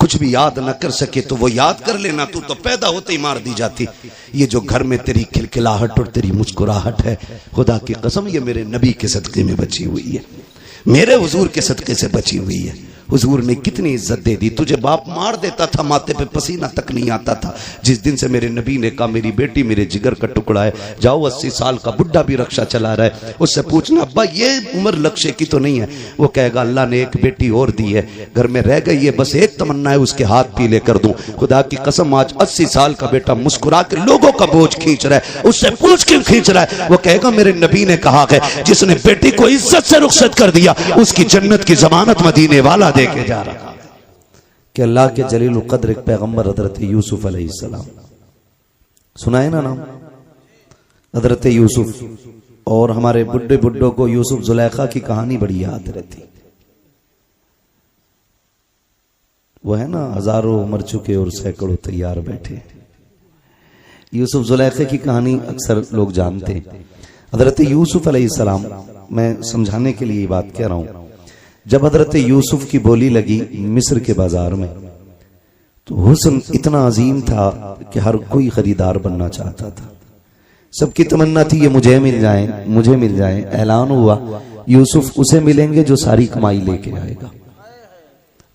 कुछ भी याद न कर सके तो वो याद कर लेना, तू तो पैदा होते ही मार दी जाती। ये जो घर में तेरी खिलखिलाहट और तेरी मुस्कुराहट है, खुदा की कसम ये मेरे नबी के सदक़े में बची हुई है, मेरे हुजूर के सदक़े से बची हुई है। हुजूर ने कितनी इज्जत दे दी। तुझे बाप मार देता था, माथे पे पसीना तक नहीं आता था। जिस दिन से मेरे नबी ने कहा मेरी बेटी मेरे जिगर का टुकड़ा है, जाओ 80 साल का बुढ़ा भी रक्षा चला रहा है, उससे पूछना अब्बा ये उम्र लक्ष्य की तो नहीं है। वो कहेगा अल्लाह ने एक बेटी और दी है, घर में रह गई है, बस एक तमन्ना है उसके हाथ पीले कर दूं। खुदा की कसम आज 80 साल का बेटा मुस्कुरा के लोगों का बोझ खींच रहा है, उससे पूछ क्यों खींच रहा है? वो कहेगा मेरे नबी ने कहा है जिसने बेटी को इज्जत से रुखसत कर दिया उसकी जन्नत की जमानत मदीने वाला दे के जा रहा है। कि अल्लाह के जलील कद्र एक पैगंबर हजरत यूसुफ अलैहिस्सलाम, सुना है ना नाम हजरत यूसुफ, और हमारे बुड्ढे बुड्ढों को यूसुफ जुलेखा की कहानी बड़ी याद रहती। वो है ना हजारों मर चुके और सैकड़ों तैयार बैठे। यूसुफ जुलेखा की कहानी अक्सर लोग जानते हैं। हजरत यूसुफ अलैहिस्सलाम, मैं समझाने के लिए ये बात कह रहा हूं, जब हजरत यूसुफ की बोली लगी मिस्र के बाजार में तो हुस्न इतना अजीम था कि हर कोई खरीदार बनना चाहता था। सबकी तमन्ना थी ये मुझे मिल जाए, मुझे मिल जाए। ऐलान हुआ यूसुफ उसे मिलेंगे जो सारी कमाई लेके आएगा,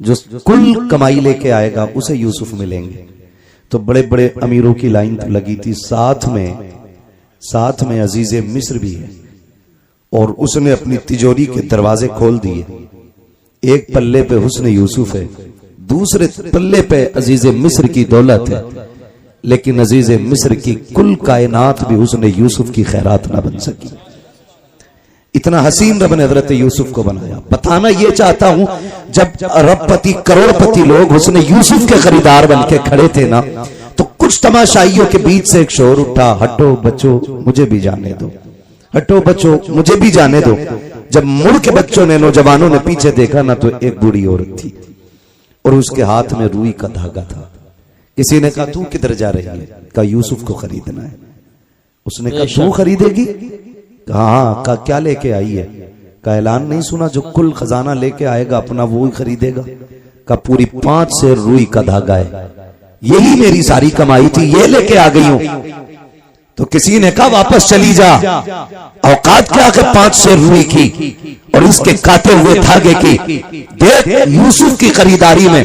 जो कुल कमाई लेके आएगा उसे यूसुफ मिलेंगे। तो बड़े बड़े अमीरों की लाइन तो लगी थी, साथ में अजीजे मिस्र भी है, और उसने अपनी तिजोरी के दरवाजे खोल दिए। एक पल्ले पे हुस्न यूसुफ है, दूसरे पल्ले पे अजीजे मिस्र की दौलत है, लेकिन अजीजे मिस्र की कुल कायनात भी हुस्न यूसुफ की खैरात ना बन सकी। इतना हसीन रब ने हजरत यूसुफ को बनाया। बताना ये चाहता हूं, जब अरबपति करोड़पति लोग हुस्न यूसुफ के खरीदार बन के खड़े थे ना, तो कुछ तमाशाइयों के बीच से एक शोर उठा, हटो बच्चों मुझे भी जाने दो, हटो बच्चों मुझे भी जाने दो। जब मुड़ के बच्चों ने, नौजवानों ने पीछे देखा ना, तो एक बूढ़ी औरत थी और उसके हाथ में रुई का धागा था। किसी ने कहा तू किधर जा रही है? कहा यूसुफ को खरीदना है। उसने कहा तू खरीदेगी? कहा हाँ। कहा क्या लेके आई है? का ऐलान नहीं सुना जो कुल खजाना लेके आएगा अपना वो ही खरीदेगा? का पूरी 5 सेर रुई का धागा है, यही मेरी सारी कमाई थी, ये लेके आ गई हूं। तो किसी ने कहा वापस चली जा, औकात क्या कि 5 सेर रुई की और इसके काटे हुए धागे की। देख यूसुफ की खरीदारी में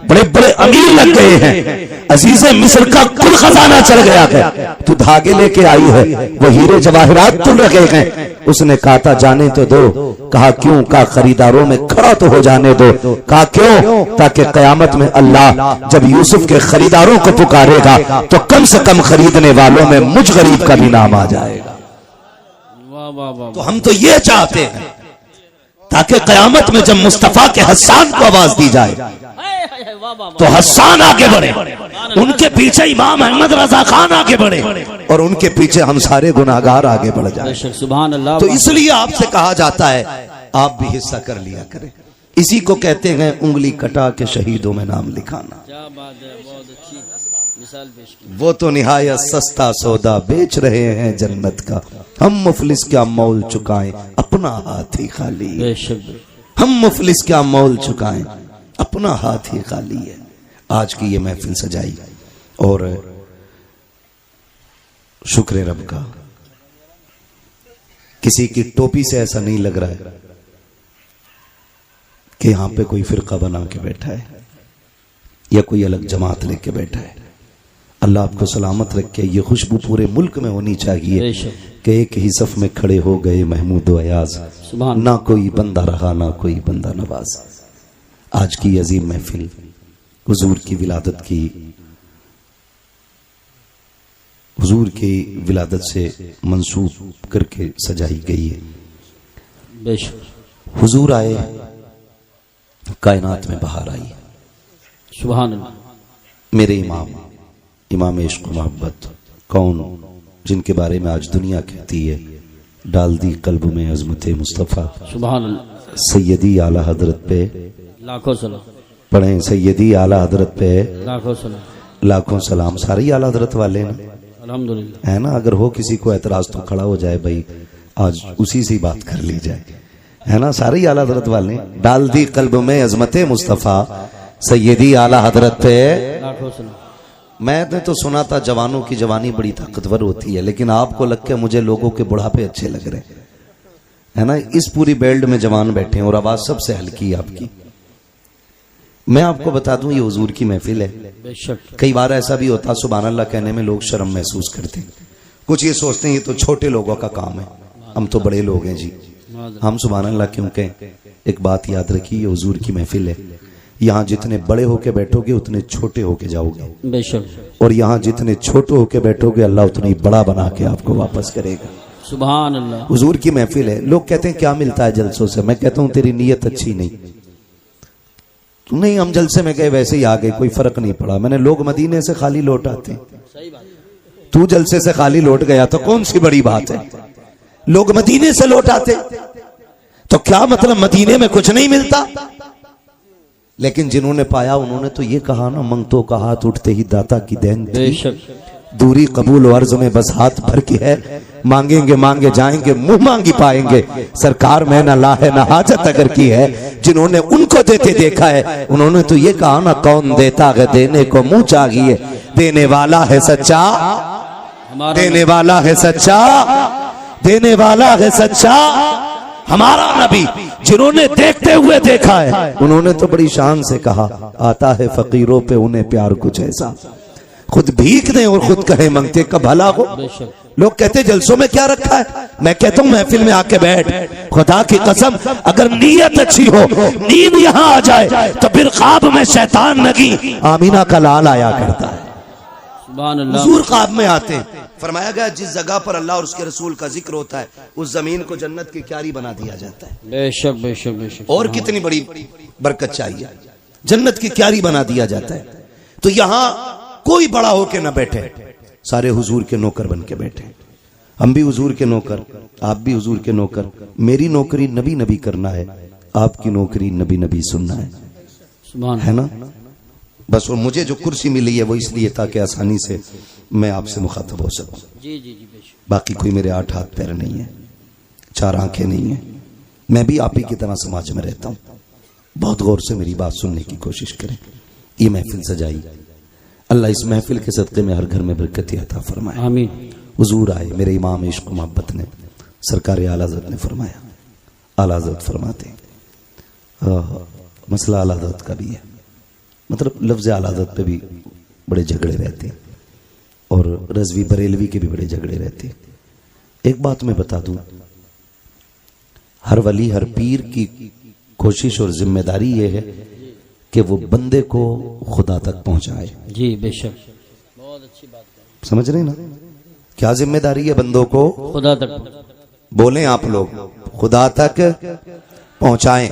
बड़े बड़े अमीर लग गए हैं, अजीजे मिस्र का कुल खजाना चल गया है, तू धागे लेके आई है, वो हीरे जवाहरात तुम रखे हैं। उसने कहा था जाने तो दो। कहा क्यों? कहा खरीदारों में खड़ा तो हो जाने दो। कहा क्यों? ताकि कयामत में अल्लाह जब यूसुफ के खरीदारों को पुकारेगा तो कम से कम खरीदने वालों में मुझ गरीब का भी नाम आ जाएगा। तो हम तो ये चाहते हैं ताकि कयामत में जब मुस्तफा के हस्सान को आवाज दी जाए तो हस्सान आगे बढ़े, उनके पीछे इमाम अहमद रजा खान आगे बढ़े और उनके पीछे हम सारे गुनाहगार आगे बढ़ जाए। सुभान अल्लाह। तो इसलिए आपसे कहा जाता है आप भी हिस्सा कर लिया करें। इसी को कहते हैं उंगली कटा के शहीदों में नाम लिखाना। क्या बात है, बहुत अच्छी मिसाल पेश की। वो तो निहायत सस्ता सौदा बेच रहे हैं जन्नत का, हम मुफलिस क्या मोल चुकाएं अपना हाथ ही खाली। बेशक हम मुफलिस क्या मोल चुकाएं अपना हाथ ही खाली है। आज की ये महफिल सजाई और शुक्र रब का, किसी की टोपी से ऐसा नहीं लग रहा है कि यहां पे कोई फिरका बना के बैठा है या कोई अलग जमात लेके बैठा है। अल्लाह आपको सलामत रखे। ये खुशबू पूरे मुल्क में होनी चाहिए कि एक ही सफ में खड़े हो गए महमूद व अयाज, ना कोई बंदा रहा ना कोई बंदा नवाज। आज की अजीम महफिल हुजूर की विलादत की, हुजूर की विलादत से मंसूब करके सजाई गई है। बेशक हुजूर आए, कायनात में बहार आई। सुभान अल्लाह। मेरे इमाम इश्क मोहब्बत कौन, जिनके बारे में आज दुनिया कहती है डाल दी कल्ब में अजमत मुस्तफ़ा। सुभान अल्लाह। सैयदी आला हजरत पे लाखों सलाम पढ़े, सैयदी आला हजरत पे लाखों सलाम। लाखों सलाम। सारे ही आला हजरत वाले ना, अल्हम्दुलिल्लाह। है ना। अगर हो किसी को एतराज तो खड़ा हो जाए भाई, आज उसी से बात कर ली जाए, है ना। सारे ही आला हजरत वाले। डाल दी कल्ब में अजमत मुस्तफ़ा, सैयदी आला हजरत पे लाखों सलाम। मैंने तो सुना था जवानों की जवानी बड़ी ताकतवर होती है, लेकिन आपको लग के मुझे लोगों के बुढ़ापे अच्छे लग रहे है ना। इस पूरी बेल्ट में जवान बैठे हैं और आवाज सबसे हल्की है आपकी। मैं आपको बता दूं ये हुजूर की महफिल है। बेशक कई बार ऐसा भी होता सुभान अल्लाह कहने में लोग शर्म महसूस करते हैं, कुछ ये सोचते हैं ये तो छोटे लोगों का काम है, हम तो बड़े लोग हैं जी। हम सुभान अल्लाह क्यों कहें। एक बात याद रखिए, ये हुजूर की महफिल है, यहाँ जितने बड़े होके बैठोगे उतने छोटे होके जाओगे, बेशक। और यहाँ जितने छोटे होके बैठोगे अल्लाह उतनी बड़ा बना के आपको वापस करेगा। सुभान अल्लाह। हुजूर की महफिल है। लोग कहते हैं क्या मिलता है जलसों से, मैं कहता हूं तेरी नीयत अच्छी नहीं। नहीं, हम जलसे में गए वैसे ही आ गए, कोई फर्क नहीं पड़ा। मैंने लोग मदीने से खाली लौट आते, तू जलसे से खाली लौट गया तो कौन सी बड़ी बात है। लोग मदीने से लौट आते तो क्या मतलब मदीने में कुछ नहीं मिलता। लेकिन जिन्होंने पाया उन्होंने तो ये कहा ना, मंगतों का हाथ उठते ही दाता की देन थी। बेशक। दूरी कबूल अर्ज में बस हाथ भर के है, मांगेंगे मांगे जाएंगे, मुंह मांगी पाएंगे। सरकार में ना ला है ना हाजत अगर की है, जिन्होंने उनको देते देखा है उन्होंने तो ये कहा ना, कौन देता है देने को मुंह चाहिए, देने वाला है सच्चा, देने वाला है सच्चा, देने वाला है सच्चा हमारा नबी। जिन्होंने देखते हुए देखा है उन्होंने तो बड़ी शान से कहा, आता है फकीरों पे उन्हें प्यार कुछ ऐसा, खुद भीख दें और खुद कहे मंगते का भला हो। लोग कहते जलसों में क्या रखा है, मैं कहता हूं महफिल में आके बैठ, खुदा की कसम अगर नीयत अच्छी हो, नींद यहां आ जाए तो फिर ख्वाब में शैतान नगी आमीना का लाल आया करता है। सुभान अल्लाह। हुजूर ख्वाब में आते हैं। फरमाया गया जिस जगह पर अल्लाह और उसके रसूल का जिक्र होता है उस जमीन को जन्नत की क्यारी बना दिया जाता है। बेशक बेशक बेशक। और कितनी बड़ी बरकत चाहिए, जन्नत की क्यारी बना दिया जाता है। तो यहां कोई बड़ा होके ना बैठे, सारे हुजूर के नौकर बन के बैठे। हम भी हुजूर के नौकर, आप भी हुजूर के नौकर। मेरी नौकरी नबी नबी करना है, आपकी नौकरी नबी नबी सुनना है, सुभान है ना। बस और मुझे जो कुर्सी मिली है वो इसलिए ताकि आसानी से मैं आपसे मुखातब हो सकूं। जी जी जी बेशक। बाकी कोई मेरे 8 हाथ पैर नहीं है, 4 आंखें नहीं है, मैं भी आप ही की तरह समाज में रहता हूं। बहुत गौर से मेरी बात सुनने की कोशिश करें। ये महफिल सजाई, अल्लाह इस महफिल के सदक़े में हर घर में बरकत अता फरमाए। आमीन। हुजूर आए, मेरे इमाम इश्क मोहब्बत ने, सरकार आला हज़रत ने फरमाया, आला हज़रत फरमाते मसला आला हज़रत का भी है, मतलब लफ्ज़ आला हज़रत पे भी बड़े झगड़े रहते हैं और रज़वी बरेलवी के भी बड़े झगड़े रहते हैं। एक बात मैं बता दूं, हर वली हर पीर की कोशिश और जिम्मेदारी ये है कि वो बंदे को खुदा तक पहुंचाए। जी बेशक, बहुत अच्छी बात है। समझ रहे ना, क्या जिम्मेदारी है बंदों को खुदा तक बोलें आप लोग, खुदा तक पहुंचाएं।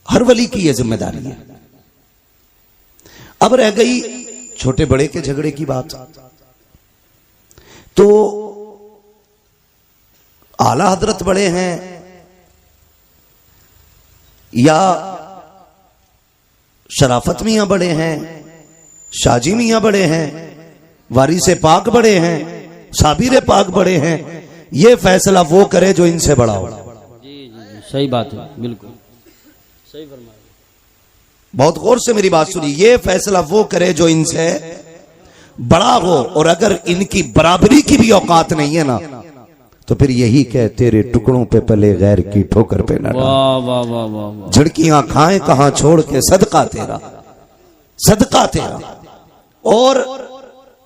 हर वली की यह जिम्मेदारी है। अब रह गई छोटे बड़े के झगड़े की बात, तो आला हजरत बड़े हैं या शराफत मियां बड़े हैं, शाजी मियां बड़े हैं, वारिसे पाक बड़े हैं, साबिर पाक बड़े हैं, ये फैसला वो करे जो इनसे बड़ा हो। जी जी जी सही बात है, बिल्कुल सही फरमाया। बहुत गौर से मेरी बात सुनिए, ये फैसला वो करे जो इनसे बड़ा हो, और अगर इनकी बराबरी की भी औकात नहीं है ना तो फिर यही कह तेरे टुकड़ों पे पले गैर की ठोकर पे ना वाह वाह वाह वाह वाह। झड़कियां खाएं कहां छोड़ के सदका तेरा, सदका तेरा। और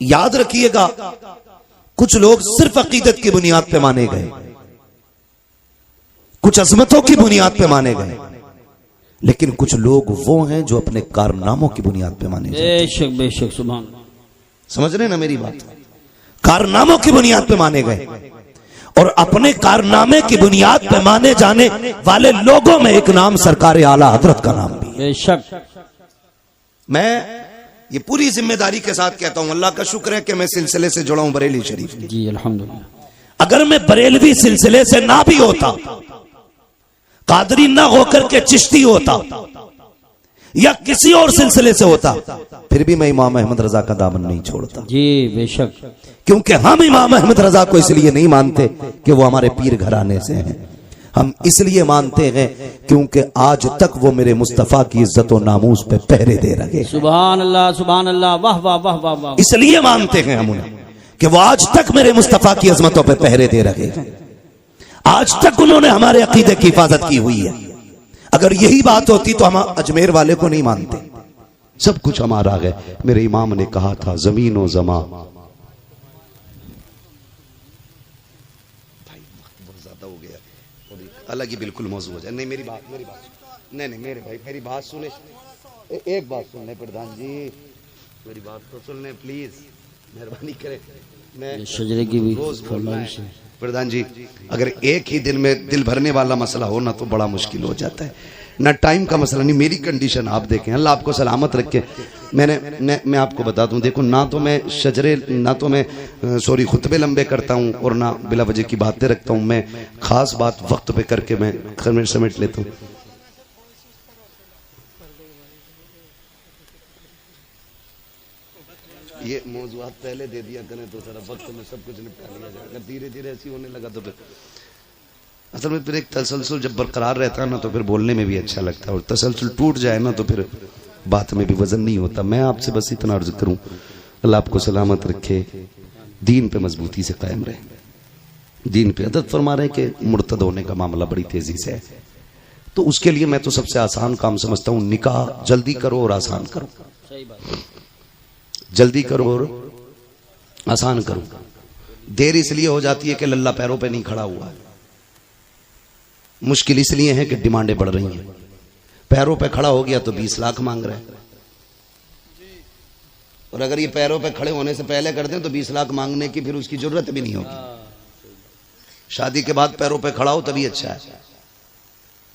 याद रखिएगा, कुछ लोग सिर्फ अकीदत की बुनियाद पे माने गए, कुछ अजमतों की बुनियाद पे माने गए, लेकिन कुछ लोग वो हैं जो अपने कारनामों की बुनियाद पे माने गए। बेशक बेशक, सुभान। समझ रहे ना मेरी बात, कारनामों की बुनियाद पे माने गए, और अपने कारनामे की बुनियाद पे माने जाने वाले लोगों में एक नाम सरकार आला हजरत का नाम भी है। बेशक। मैं ये पूरी जिम्मेदारी के साथ कहता हूं, अल्लाह का शुक्र है कि मैं सिलसिले से जुड़ा हूं बरेली शरीफ। जी अल्हम्दुलिल्लाह। अगर मैं बरेलवी सिलसिले से ना भी होता, कादरी ना होकर के चिश्ती होता या किसी और सिलसिले से होता, फिर भी मैं इमाम अहमद रजा का दामन नहीं छोड़ता। जी बेशक। क्योंकि हम इमाम अहमद रजा को इसलिए नहीं मानते कि वो हमारे पीर घराने से हैं, हम इसलिए मानते हैं क्योंकि आज तक वो मेरे मुस्तफ़ा की इज्जत और नामूस पे पहरे दे रहे। सुभान अल्लाह, वाह वाह वाह वाह वाह। इसलिए मानते हैं हम उन्हें कि वो आज तक मेरे मुस्तफ़ा की अजमतों पे पहरे दे रहे हैं। आज तक उन्होंने हमारे अकीदे की हिफाजत की हुई है। अगर यही बात होती तो हम अजमेर वाले को नहीं मानते। सब कुछ हमारा है। मेरे इमाम ने कहा था जमीन और जमा, हो गया अलग ही बिल्कुल मौजूद हो जाए। नहीं मेरी बात नहीं मेरे भाई मेरी बात सुने, एक बात सुन ले प्रधान जी, मेरी बात तो सुन ले प्लीज, मेहरबानी करें। मैं शजरे की भी प्रधान जी, अगर एक ही दिन में दिल भरने वाला मसला हो ना तो बड़ा मुश्किल हो जाता है ना, टाइम का मसला नहीं। मेरी कंडीशन आप देखें, अल्लाह आपको सलामत रखे। मैं आपको बता दूं, देखो ना तो मैं शजरे, ना तो मैं खुतबे लंबे करता हूं और ना बिला वजह की बातें रखता हूं। मैं खास बात वक्त पे करके मैं समेट लेता हूं। ये मौजूद पहले दे दिया करें तो सारा वक्त में सब कुछ निपटा लिया जाए। अगर धीरे धीरे ऐसी होने लगा तो फिर असल में फिर एक तसलसल जब बरकरार रहता है ना तो फिर बोलने में भी अच्छा लगता है, और तसलसल टूट जाए ना तो फिर बात में भी वजन नहीं होता। मैं आपसे बस इतना अर्ज करूं, अल्लाह आपको सलामत रखे, दीन पे मजबूती से कायम रहे। दीन पे अदद फरमा रहे कि मुर्तद होने का मामला बड़ी तेजी से है, तो उसके लिए मैं तो सबसे आसान काम समझता हूं, निकाह जल्दी करो और आसान करो। सही बात, जल्दी करो और आसान करो। देर इसलिए हो जाती है कि लल्ला पैरों पे नहीं खड़ा हुआ है। मुश्किल इसलिए है कि डिमांडें बढ़ रही हैं। पैरों पे खड़ा हो गया तो 20 लाख मांग रहे हैं, और अगर ये पैरों पे खड़े होने से पहले कर दें तो 20 लाख मांगने की फिर उसकी जरूरत भी नहीं होगी। शादी के बाद पैरों पे खड़ा हो तभी अच्छा है,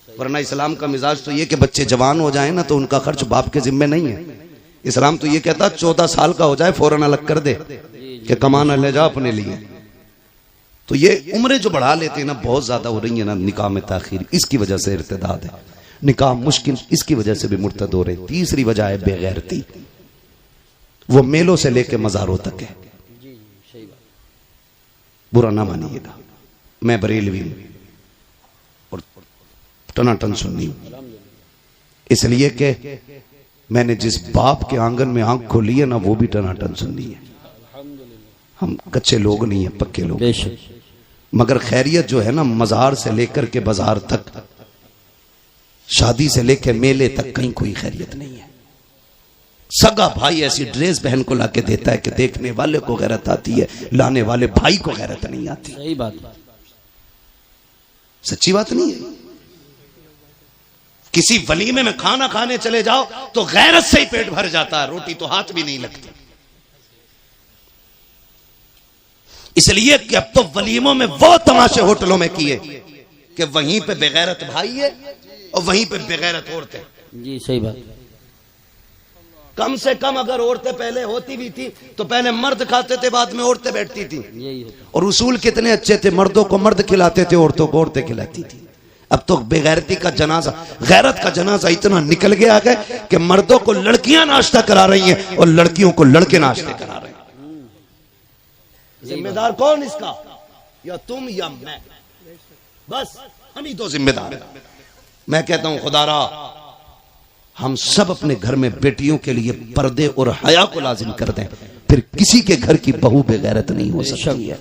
वरना इस्लाम का मिजाज तो ये कि बच्चे जवान हो जाए ना तो उनका खर्च बाप के जिम्मे नहीं है। इस्लाम तो ये कहता 14 साल का हो जाए फौरन अलग कर दे कि कमाना ले जा अपने लिए। तो ये उम्रें जो बढ़ा लेते हैं ना, बहुत ज्यादा हो रही है ना निकाह में ताखीर, इसकी वजह से इर्तिदाद है। निकाह मुश्किल इसकी वजह से भी मुर्तद हो रहे। तीसरी वजह है बेगैरती, वो मेलों से लेके मज़ारों तक है। बुरा ना मानिएगा, मैं बरेलवी हूं और टनाटन सुन्नी हूं, इसलिए कि मैंने जिस बाप के आंगन में आंख खोली है ना वो भी टनाटन सुन्नी है। हम कच्चे लोग नहीं है, पक्के लोग। मगर खैरियत जो है ना, मजार से लेकर के बाजार तक, शादी से लेकर मेले तक कहीं कोई खैरियत नहीं है। सगा भाई ऐसी ड्रेस बहन को लाके देता है कि देखने वाले को गैरत आती है, लाने वाले भाई को गैरत नहीं आती। सही बात, सच्ची बात नहीं है। किसी वलीमे में खाना खाने चले जाओ तो गैरत से ही पेट भर जाता है, रोटी तो हाथ भी नहीं लगती। इसलिए कि अब तो वलीमों में वो तमाशे होटलों में किए कि वहीं पे बेगैरत भाई है और वहीं पे बेगैरत औरतें। जी सही बात। कम से कम अगर औरतें पहले होती भी थी तो पहले मर्द खाते थे, बाद में औरतें बैठती थी। और उसूल कितने अच्छे थे, मर्दों को मर्द खिलाते थे, औरतों को औरतें खिलाती थी। अब तो बेगैरती का जनाजा, गैरत का जनाजा इतना निकल गया है कि मर्दों को लड़कियां नाश्ता करा रही हैं और लड़कियों को लड़के नाश्ते करा रहे हैं। जिम्मेदार कौन इसका? या तुम या मैं, बस हम ही दो जिम्मेदार हैं। मैं कहता हूं खुदारा हम सब अपने घर में बेटियों के लिए पर्दे और हया को लाजिम कर दें, फिर किसी के घर की बहू बेगैरत नहीं हो सकती है।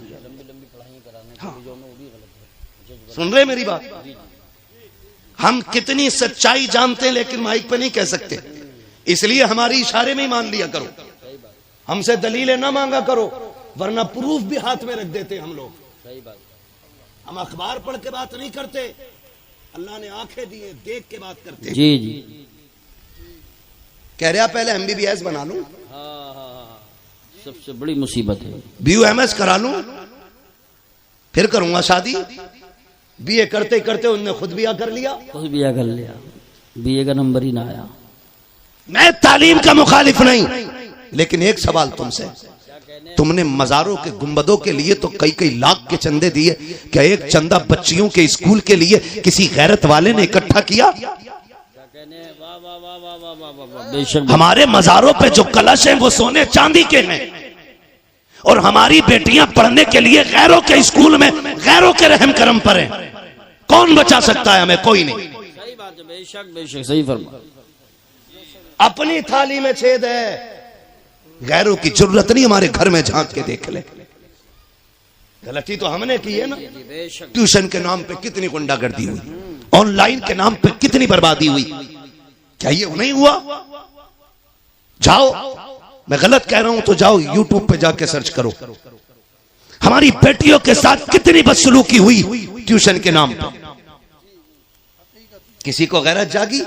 हाँ। सुन रहे मेरी बात? हम कितनी सच्चाई जानते हैं लेकिन माइक पे नहीं कह सकते, इसलिए हमारी इशारे में ही मान लिया करो। हमसे दलीलें ना मांगा करो, वरना प्रूफ भी हाथ में रख देते हम लोग। सही बात। हम अखबार पढ़ के बात नहीं करते, अल्लाह ने आंखें दी है, देख के बात करते। जी जी। कह रहा पहले MBBS बना लूं, सबसे बड़ी मुसीबत है। BUMS करा लूं, फिर करूंगा शादी। BA करते करते उनने खुद बिया कर लिया, BA का नंबर ही ना आया। मैं तालीम का मुखालिफ नहीं, लेकिन एक सवाल तुमसे, तुमने मजारों के गुंबदों के लिए तो कई कई लाख के चंदे दिए, क्या एक चंदा बच्चियों के स्कूल के लिए किसी गैरत वाले ने इकट्ठा किया? हमारे मजारों पे जो कलश हैं वो सोने चांदी के हैं, और हमारी बेटियां पढ़ने के लिए गैरों के स्कूल में गैरों के रहम करम पर हैं। कौन बचा सकता है हमें? कोई नहीं। सही बात है, बेशक बेशक सही फरमा। अपनी थाली में छेद है, गैरों की जरूरत नहीं हमारे घर में झांक के देख ले। गलती तो हमने की है ना। ट्यूशन के नाम पे कितनी गुंडागर्दी हुई, ऑनलाइन के नाम पे कितनी बर्बादी हुई, क्या ये नहीं हुआ? जाओ, मैं गलत कह रहा हूं तो जाओ यूट्यूब पे जाके सर्च करो। हमारी बेटियों के साथ कितनी बदसलूकी हुई ट्यूशन के नाम पे। किसी को गैरत जागी,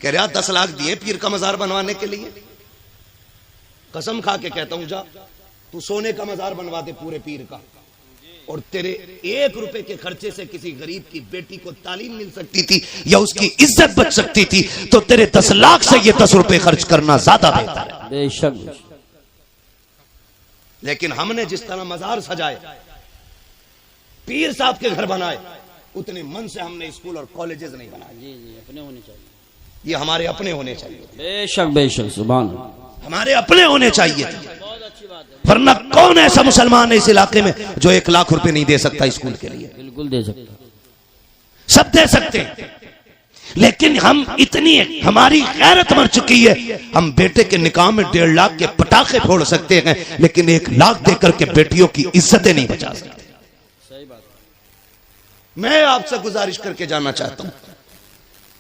कह रहा 10 लाख दिए पीर का मजार बनवाने के लिए। कसम खा के कहता हूं, जा तू सोने का मजार बनवा दे पूरे पीर का, और तेरे 1 रुपए के खर्चे से किसी गरीब की बेटी को तालीम मिल सकती थी या उसकी इज्जत बच सकती थी, तो तेरे 10 लाख से ये 10 रुपए खर्च करना ज्यादा बेहतर है। बेशक। लेकिन हमने जिस तरह मजार सजाए, पीर साहब के घर बनाए, उतने मन से हमने स्कूल और कॉलेजेस नहीं बनाए। जी जी, अपने होने चाहिए, ये हमारे अपने होने चाहिए। बेशक बेशक, सुभान अल्लाह, हमारे अपने होने चाहिए। बहुत अच्छी बात है। वरना कौन ऐसा मुसलमान है इस इलाके में जो 1 लाख रुपए नहीं दे सकता स्कूल के लिए? बिल्कुल दे सकता, सब दे सकते हैं, लेकिन हम इतनी हमारी गैरत मर चुकी है, हम बेटे के निकाह में 1.5 लाख के पटाखे फोड़ सकते हैं, लेकिन 1 लाख देकर के बेटियों की इज्जतें नहीं बचा सकते। सही बात। मैं आपसे गुजारिश करके जाना चाहता हूं,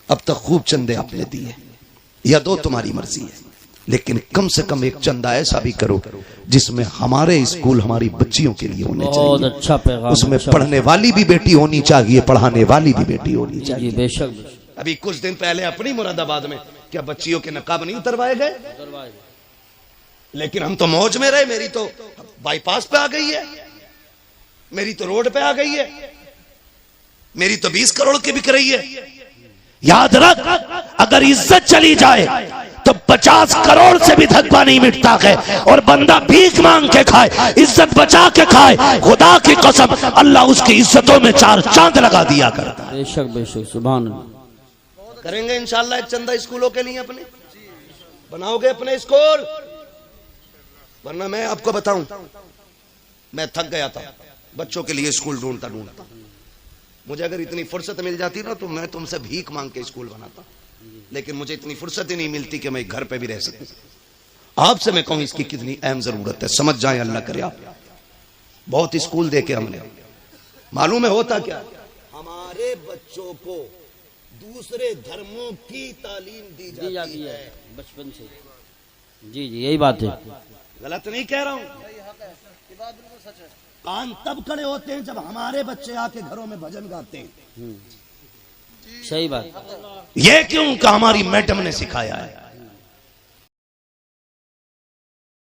अब तक खूब चंदे आपने दिए या दो, तुम्हारी मर्जी है, लेकिन कम से कम एक चंदा ऐसा भी करो जिसमें हमारे स्कूल हमारी बच्चियों के लिए होने चाहिए। बहुत अच्छा पैगाम, उसमें पढ़ने वाली भी बेटी होनी चाहिए, पढ़ाने वाली भी बेटी होनी चाहिए। बेशक। अभी कुछ दिन पहले अपनी मुरादाबाद में क्या बच्चियों के नकाब नहीं उतरवाए गए? लेकिन हम तो मौज में रहे। मेरी तो बाईपास पे आ गई है, मेरी तो रोड पे आ गई है, मेरी तो 20 करोड़ की बिक रही है। याद रख, अगर इज्जत चली जाए तो 50 करोड़ से भी धब्बा नहीं मिटता है, और बंदा भीख मांग के खाए, इज्जत बचा के खाए, खुदा की कसम अल्लाह उसकी इज्जतों में 4 चांद लगा दिया करता है। बेशक बेशक, सुभान अल्लाह। करेंगे इंशाअल्लाह एक चंदा स्कूलों के लिए, अपने बनाओगे अपने स्कूल। वरना मैं आपको बताऊं, मैं थक गया था बच्चों के लिए स्कूल ढूंढता ढूंढता। मुझे अगर इतनी फुर्सत मिल जाती ना तो मैं तुमसे भीख मांग के स्कूल बनाता, लेकिन मुझे इतनी फुर्सत ही नहीं मिलती कि मैं घर पे भी रह सकूं। आपसे मैं कहूं इसकी कितनी अहम जरूरत है, समझ जाए अल्लाह करे आप। बहुत स्कूल देखे हमने, मालूम है होता क्या, हमारे बच्चों को दूसरे धर्मों की तालीम दी जाती है बचपन से। जी जी, यही बात है, गलत नहीं कह रहा हूं। कान तब खड़े होते हैं जब हमारे बच्चे आके घरों में भजन गाते हैं। सही बात। ये क्यों? का हमारी मैडम ने सिखाया है।